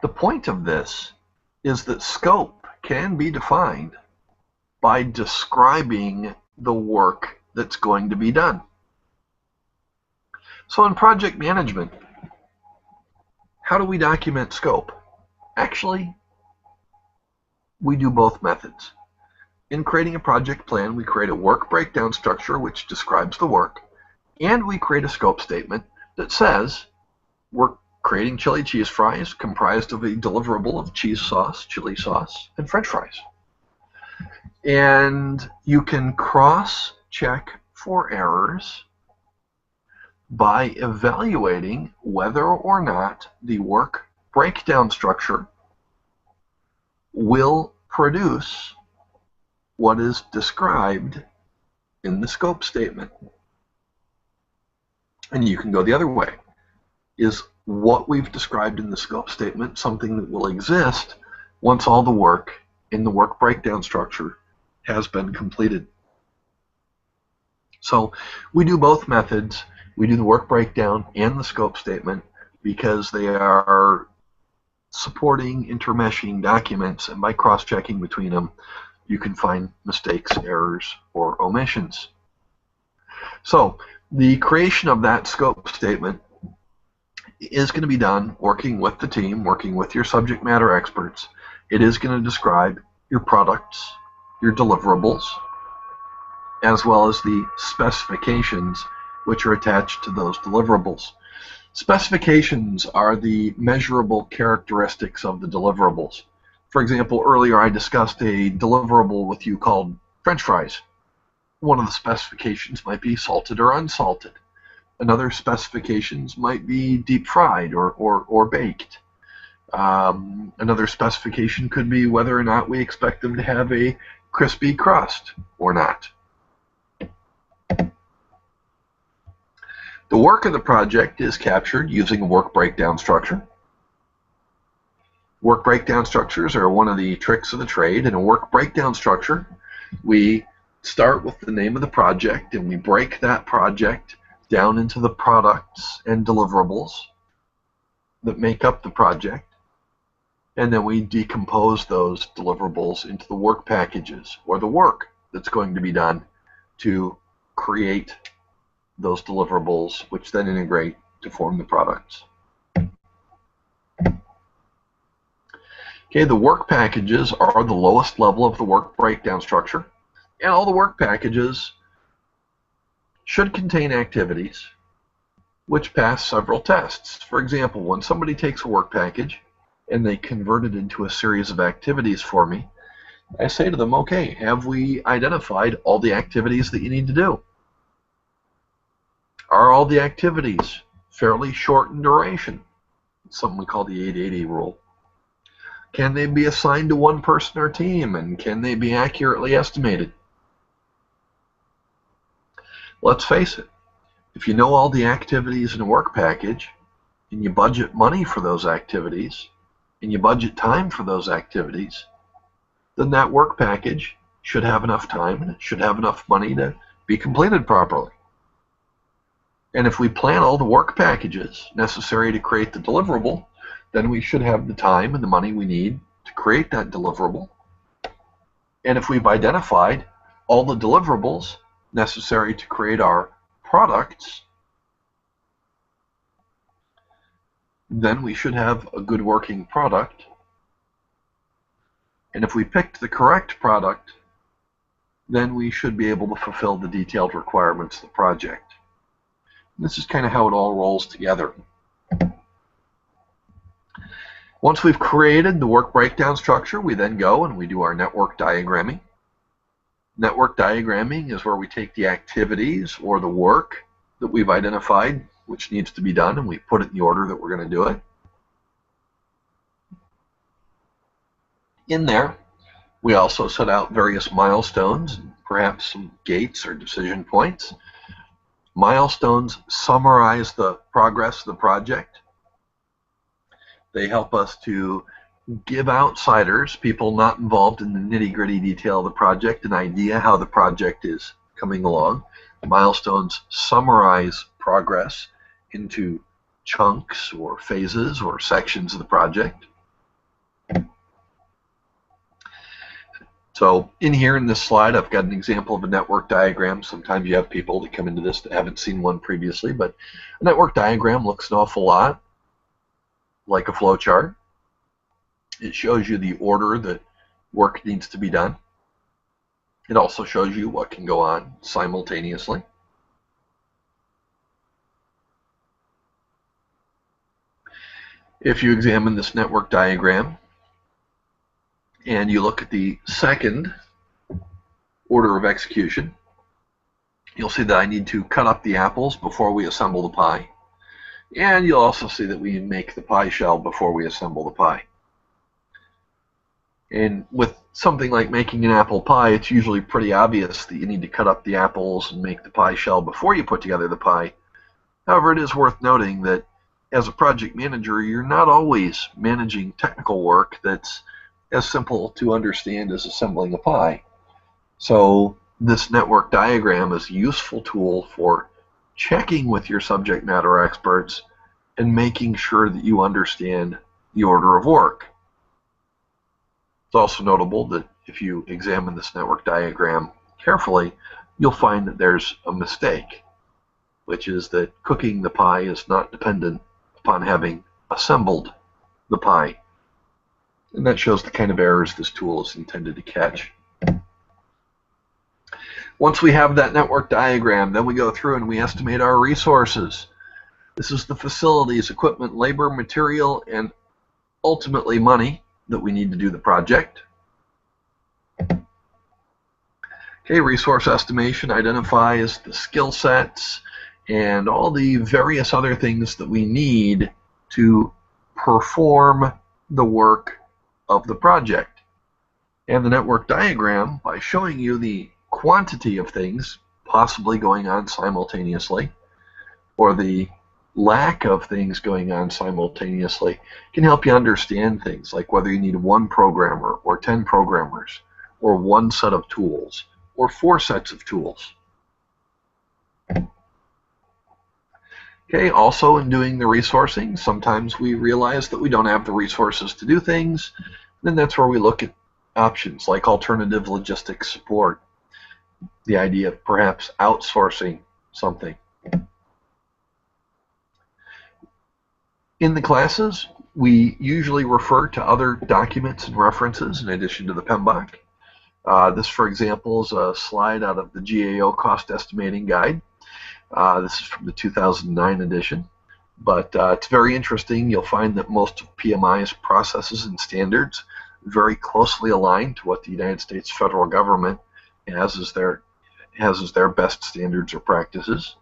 The point of this is that scope can be defined by describing the work that's going to be done. So in project management, how do we document scope? Actually, we do both methods. In creating a project plan, we create a work breakdown structure which describes the work, and we create a scope statement that says we're creating chili cheese fries comprised of a deliverable of cheese sauce, chili sauce, and French fries. And you can cross-check for errors by evaluating whether or not the work breakdown structure will produce what is described in the scope statement. And you can go the other way. Is what we've described in the scope statement something that will exist once all the work in the work breakdown structure has been completed? So we do both methods. We do the work breakdown and the scope statement because they are supporting, intermeshing documents, and by cross-checking between them, you can find mistakes, errors, or omissions. So the creation of that scope statement is going to be done working with the team, working with your subject matter experts. It is going to describe your products, your deliverables, as well as the specifications which are attached to those deliverables. Specifications are the measurable characteristics of the deliverables. For example, earlier I discussed a deliverable with you called French fries. One of the specifications might be salted or unsalted. Another specifications might be deep fried or baked. Another specification could be whether or not we expect them to have a crispy crust or not. The work of the project is captured using a work breakdown structure. Work breakdown structures are one of the tricks of the trade. In a work breakdown structure, we start with the name of the project and we break that project down into the products and deliverables that make up the project. And then we decompose those deliverables into the work packages or the work that's going to be done to create those deliverables, which then integrate to form the products. Okay, the work packages are the lowest level of the work breakdown structure, and all the work packages should contain activities which pass several tests. For example, when somebody takes a work package and they convert it into a series of activities for me, I say to them, okay, have we identified all the activities that you need to do? Are all the activities fairly short in duration? It's something we call the 880 rule. Can they be assigned to one person or team, and can they be accurately estimated? Let's face it, if you know all the activities in a work package, and you budget money for those activities, and you budget time for those activities, then that work package should have enough time and it should have enough money to be completed properly. And if we plan all the work packages necessary to create the deliverable, then we should have the time and the money we need to create that deliverable. And if we've identified all the deliverables necessary to create our products, then we should have a good working product. And if we picked the correct product, then we should be able to fulfill the detailed requirements of the project. This is kind of how it all rolls together. Once we've created the work breakdown structure, we then go and we do our network diagramming. Network diagramming is where we take the activities or the work that we've identified which needs to be done, and we put it in the order that we're going to do it. In there, We also set out various milestones, perhaps some gates or decision points. Milestones summarize the progress of the project. They help us to give outsiders, people not involved in the nitty-gritty detail of the project, an idea how the project is coming along. Milestones summarize progress into chunks or phases or sections of the project. So in here in this slide, I've got an example of a network diagram. Sometimes you have people that come into this that haven't seen one previously, but a network diagram looks an awful lot like a flow chart. It shows you the order that work needs to be done. It also shows you what can go on simultaneously. If you examine this network diagram and you look at the second order of execution, you'll see that I need to cut up the apples before we assemble the pie. And you'll also see that we make the pie shell before we assemble the pie. And with something like making an apple pie, it's usually pretty obvious that you need to cut up the apples and make the pie shell before you put together the pie. However, it is worth noting that as a project manager, you're not always managing technical work that's as simple to understand as assembling a pie. So this network diagram is a useful tool for checking with your subject matter experts and making sure that you understand the order of work. It's also notable that if you examine this network diagram carefully, you'll find that there's a mistake, which is that cooking the pie is not dependent upon having assembled the pie. And that shows the kind of errors this tool is intended to catch. Once we have that network diagram, then we go through and we estimate our resources. This is the facilities, equipment, labor, material, and ultimately money that we need to do the project. Okay, resource estimation identifies the skill sets and all the various other things that we need to perform the work of the project. And the network diagram, by showing you the quantity of things possibly going on simultaneously, or the lack of things going on simultaneously, can help you understand things like whether you need one programmer or 10 programmers, or one set of tools, or 4 sets of tools. Okay, also in doing the resourcing, sometimes we realize that we don't have the resources to do things, then that's where we look at options like alternative logistics support, the idea of perhaps outsourcing something. In the classes, we usually refer to other documents and references in addition to the PMBOK. This, for example, is a slide out of the GAO Cost Estimating Guide. This is from the 2009 edition, but it's very interesting. You'll find that most of PMI's processes and standards very closely align to what the United States federal government has as their best standards or practices.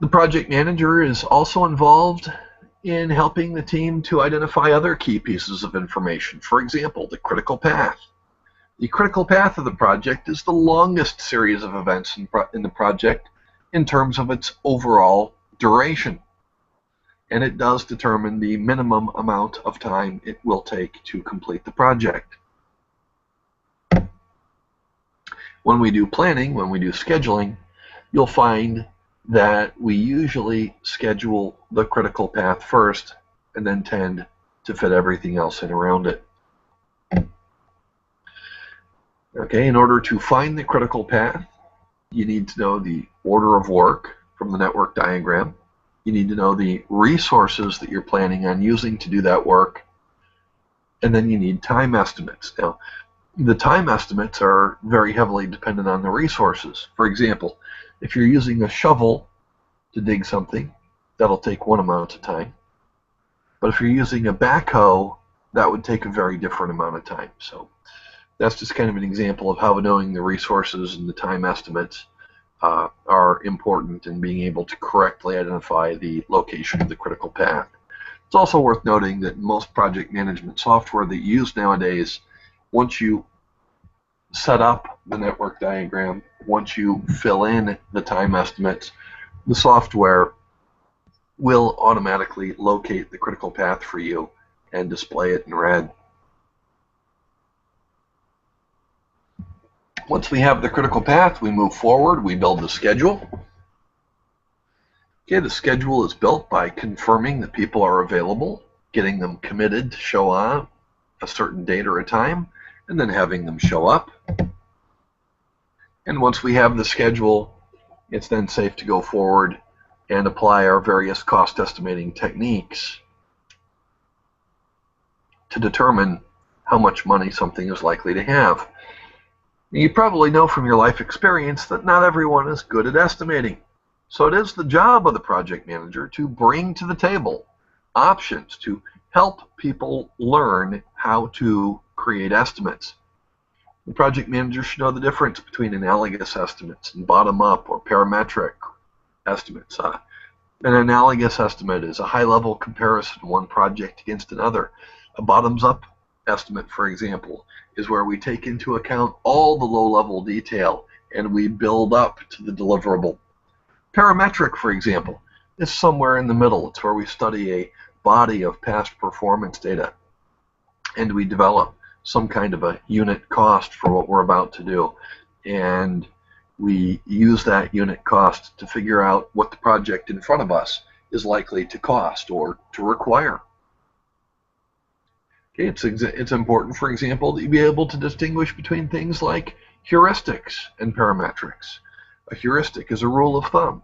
The project manager is also involved in helping the team to identify other key pieces of information. For example, the critical path. The critical path of the project is the longest series of events in the project in terms of its overall duration. And it does determine the minimum amount of time it will take to complete the project. When we do planning, when we do scheduling, you'll find that we usually schedule the critical path first and then tend to fit everything else in around it. Okay, in order to find the critical path, you need to know the order of work from the network diagram. You need to know the resources that you're planning on using to do that work. And then you need time estimates. Now, the time estimates are very heavily dependent on the resources. For example, if you're using a shovel to dig something, that'll take one amount of time. But if you're using a backhoe, that would take a very different amount of time. So that's just kind of an example of how knowing the resources and the time estimates are important in being able to correctly identify the location of the critical path. It's also worth noting that most project management software that you use nowadays, once you set up the network diagram, once you fill in the time estimates, the software will automatically locate the critical path for you and display it in red. Once we have the critical path, we move forward, we build the schedule. Okay, the schedule is built by confirming that people are available, getting them committed to show up a certain date or a time, and then having them show up. And once we have the schedule, it's then safe to go forward and apply our various cost estimating techniques to determine how much money something is likely to have. You probably know from your life experience that not everyone is good at estimating. So it is the job of the project manager to bring to the table options to help people learn how to create estimates. The project manager should know the difference between analogous estimates and bottom-up or parametric estimates. An analogous estimate is a high-level comparison of one project against another. A bottoms-up estimate, for example, is where we take into account all the low-level detail and we build up to the deliverable. Parametric, for example, is somewhere in the middle. It's where we study a body of past performance data and we develop some kind of a unit cost for what we're about to do. And we use that unit cost to figure out what the project in front of us is likely to cost or to require. Okay, it's important, for example, that you be able to distinguish between things like heuristics and parametrics. A heuristic is a rule of thumb,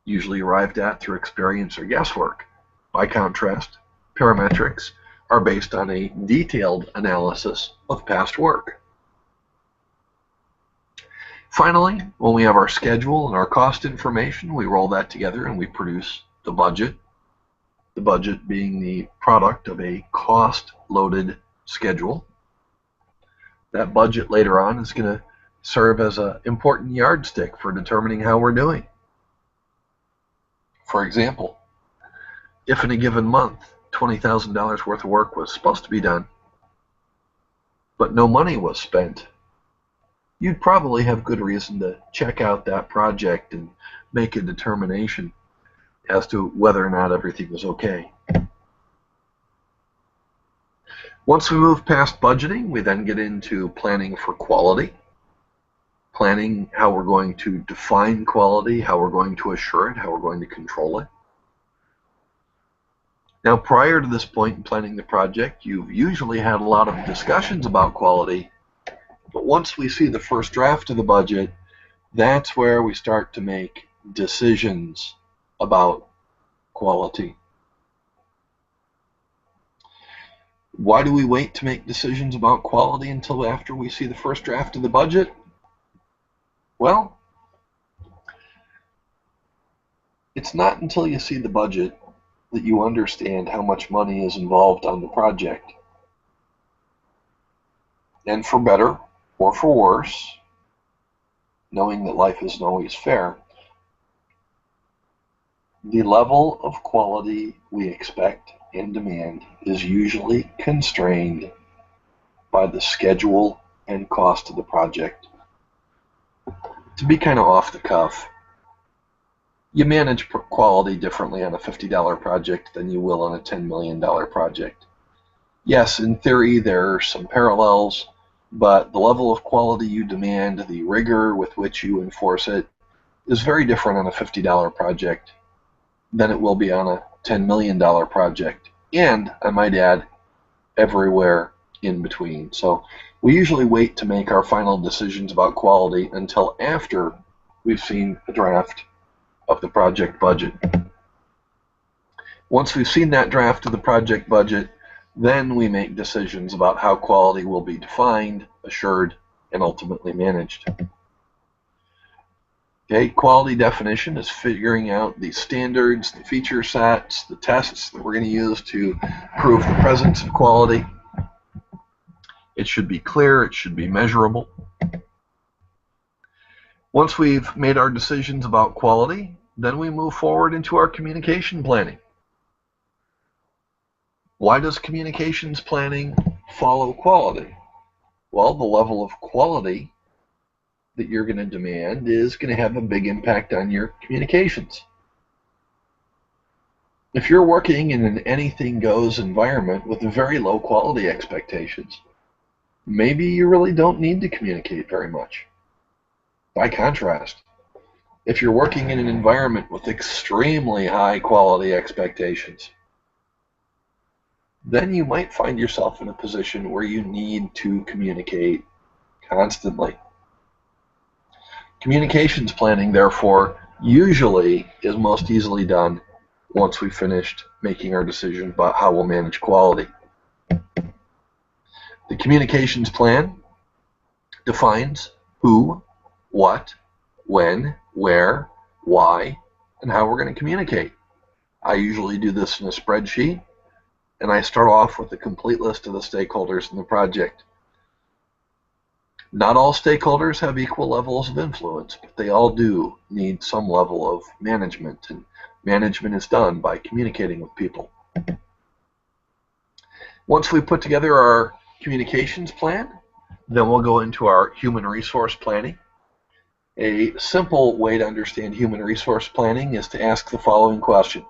usually arrived at through experience or guesswork. By contrast, parametrics are based on a detailed analysis of past work. Finally, when we have our schedule and our cost information, we roll that together and we produce the budget. The budget being the product of a cost-loaded schedule. That budget later on is going to serve as an important yardstick for determining how we're doing. For example, if in a given month $20,000 worth of work was supposed to be done, but no money was spent, you'd probably have good reason to check out that project and make a determination as to whether or not everything was okay. Once we move past budgeting, we then get into planning for quality. Planning how we're going to define quality, how we're going to assure it, how we're going to control it. Now, prior to this point in planning the project, you've usually had a lot of discussions about quality, but once we see the first draft of the budget, that's where we start to make decisions about quality. Why do we wait to make decisions about quality until after we see the first draft of the budget? Well, it's not until you see the budget that you understand how much money is involved on the project. And for better or for worse, knowing that life isn't always fair, the level of quality we expect and demand is usually constrained by the schedule and cost of the project. To be kind of off the cuff, you manage quality differently on a $50 project than you will on a $10 million project. Yes, in theory, there are some parallels, but the level of quality you demand, the rigor with which you enforce it, is very different on a $50 project than it will be on a $10 million project. And, I might add, everywhere in between. So we usually wait to make our final decisions about quality until after we've seen a draft of the project budget. Once we've seen that draft of the project budget, then we make decisions about how quality will be defined, assured, and ultimately managed. Okay, quality definition is figuring out the standards, the feature sets, the tests that we're going to use to prove the presence of quality. It should be clear, it should be measurable. Once we've made our decisions about quality, then we move forward into our communication planning. Why does communications planning follow quality? Well, the level of quality that you're going to demand is going to have a big impact on your communications. If you're working in an anything goes environment with very low quality expectations, maybe you really don't need to communicate very much. By contrast, if you're working in an environment with extremely high quality expectations, then you might find yourself in a position where you need to communicate constantly. Communications planning, therefore, usually is most easily done once we've finished making our decision about how we'll manage quality. The communications plan defines who, what, when, where, why, and how we're going to communicate. I usually do this in a spreadsheet, and I start off with a complete list of the stakeholders in the project. Not all stakeholders have equal levels of influence, but they all do need some level of management, and management is done by communicating with people. Once we put together our communications plan, then we'll go into our human resource planning. A simple way to understand human resource planning is to ask the following question.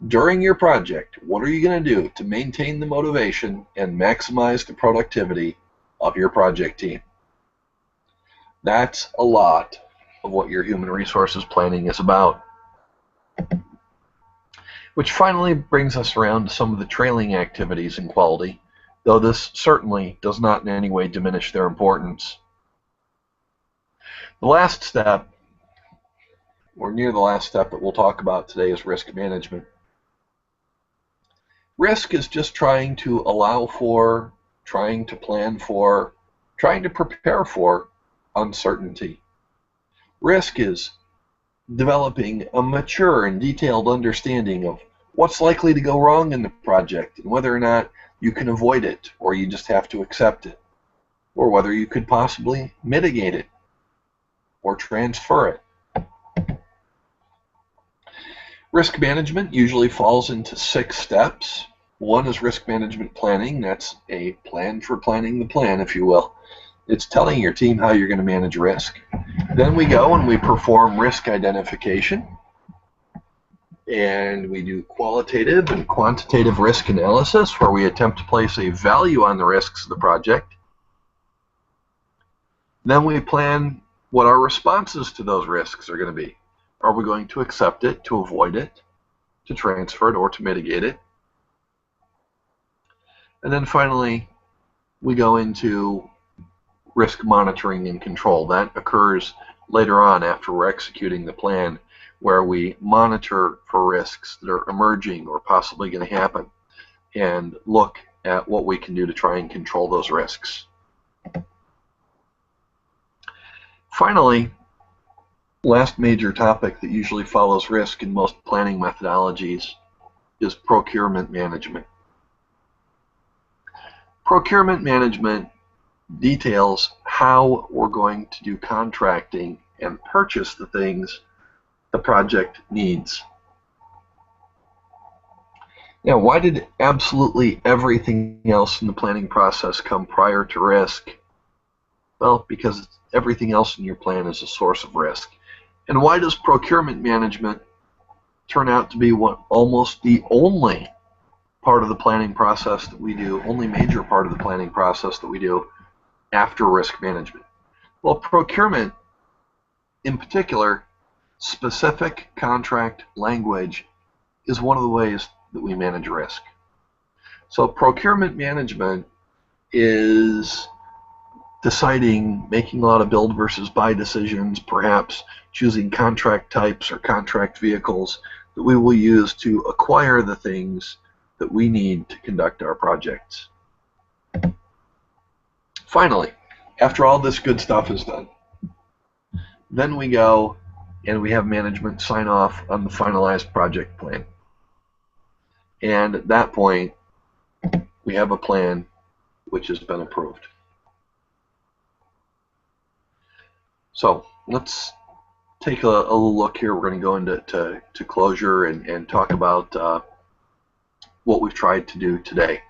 During your project, what are you going to do to maintain the motivation and maximize the productivity of your project team? That's a lot of what your human resources planning is about. Which finally brings us around to some of the trailing activities in quality, though this certainly does not in any way diminish their importance. The last step, or near the last step that we'll talk about today, is risk management. Risk is just trying to allow for, trying to plan for, trying to prepare for uncertainty. Risk is developing a mature and detailed understanding of what's likely to go wrong in the project and whether or not you can avoid it or you just have to accept it, or whether you could possibly mitigate it or transfer it. Risk management usually falls into 6 steps. One is risk management planning. That's a plan for planning the plan, if you will. It's telling your team how you're going to manage risk. Then we go and we perform risk identification. And we do qualitative and quantitative risk analysis, where we attempt to place a value on the risks of the project. Then we plan what our responses to those risks are going to be. Are we going to accept it, to avoid it, to transfer it, or to mitigate it? And then finally, we go into risk monitoring and control. That occurs later on after we're executing the plan, where we monitor for risks that are emerging or possibly going to happen and look at what we can do to try and control those risks. Finally, last major topic that usually follows risk in most planning methodologies is procurement management. Procurement management details how we're going to do contracting and purchase the things the project needs. Now, why did absolutely everything else in the planning process come prior to risk? Well, because everything else in your plan is a source of risk. And why does procurement management turn out to be almost the only part of the planning process that we do, only major part of the planning process that we do after risk management? Well, procurement, in particular, specific contract language, is one of the ways that we manage risk. So procurement management is deciding, making a lot of build versus buy decisions, perhaps choosing contract types or contract vehicles that we will use to acquire the things that we need to conduct our projects. Finally, after all this good stuff is done, then we go and we have management sign off on the finalized project plan. And at that point, we have a plan which has been approved. So let's take a little look here. We're going to go into closure and talk about what we've tried to do today.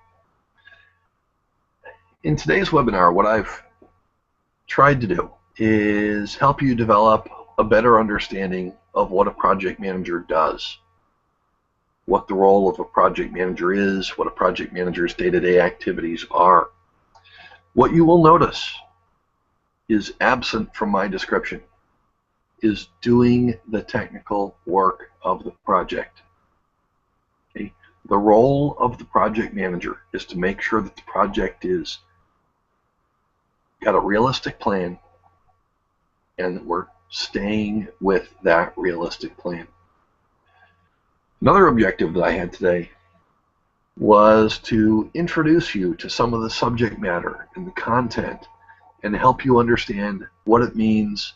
In today's webinar, what I've tried to do is help you develop a better understanding of what a project manager does, what the role of a project manager is, what a project manager's day-to-day activities are. What you will notice is absent from my description is doing the technical work of the project. Okay? The role of the project manager is to make sure that the project is got a realistic plan and that we're staying with that realistic plan. Another objective that I had today was to introduce you to some of the subject matter and the content and help you understand what it means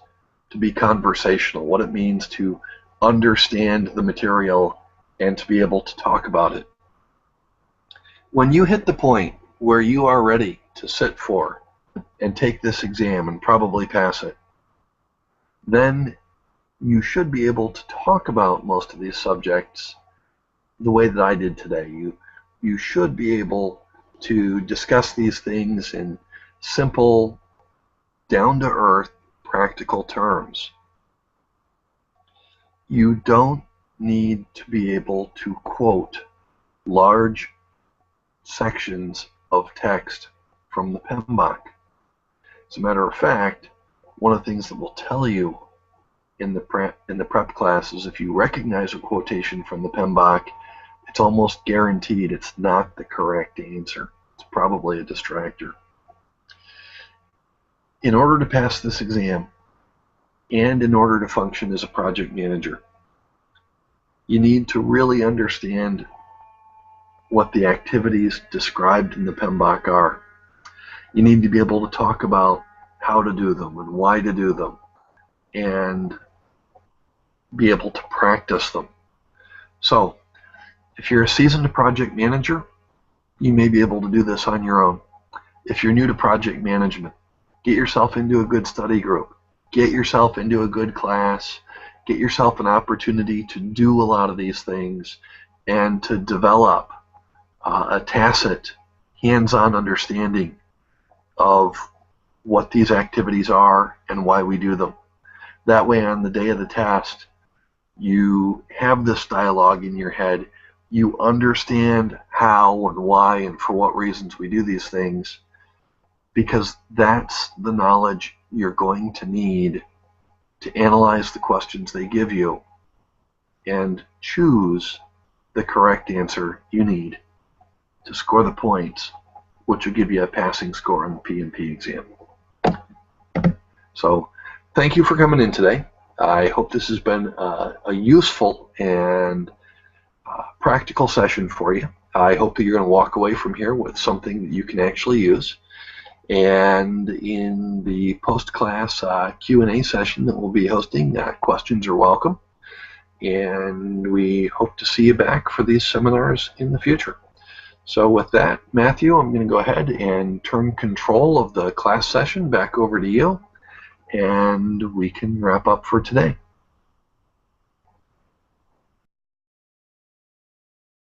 to be conversational, what it means to understand the material and to be able to talk about it. When you hit the point where you are ready to sit for and take this exam and probably pass it, then you should be able to talk about most of these subjects the way that I did today. You should be able to discuss these things in simple, down-to-earth, practical terms. You don't need to be able to quote large sections of text from the PMBOK. As a matter of fact, one of the things that will tell you in the prep class is if you recognize a quotation from the PMBOK, it's almost guaranteed it's not the correct answer. It's probably a distractor. In order to pass this exam and in order to function as a project manager, you need to really understand what the activities described in the PMBOK are. You need to be able to talk about how to do them and why to do them and be able to practice them. So, if you're a seasoned project manager, you may be able to do this on your own. If you're new to project management, get yourself into a good study group, get yourself into a good class, get yourself an opportunity to do a lot of these things and to develop a tacit, hands-on understanding of what these activities are and why we do them. That way, on the day of the test, you have this dialogue in your head. You understand how and why and for what reasons we do these things, because that's the knowledge you're going to need to analyze the questions they give you and choose the correct answer you need to score the points, which will give you a passing score on the PMP exam. So, thank you for coming in today. I hope this has been a useful and practical session for you. I hope that you're going to walk away from here with something that you can actually use. And in the post-class Q&A session that we'll be hosting, questions are welcome. And we hope to see you back for these seminars in the future. So with that, Matthew, I'm going to go ahead and turn control of the class session back over to you, and we can wrap up for today.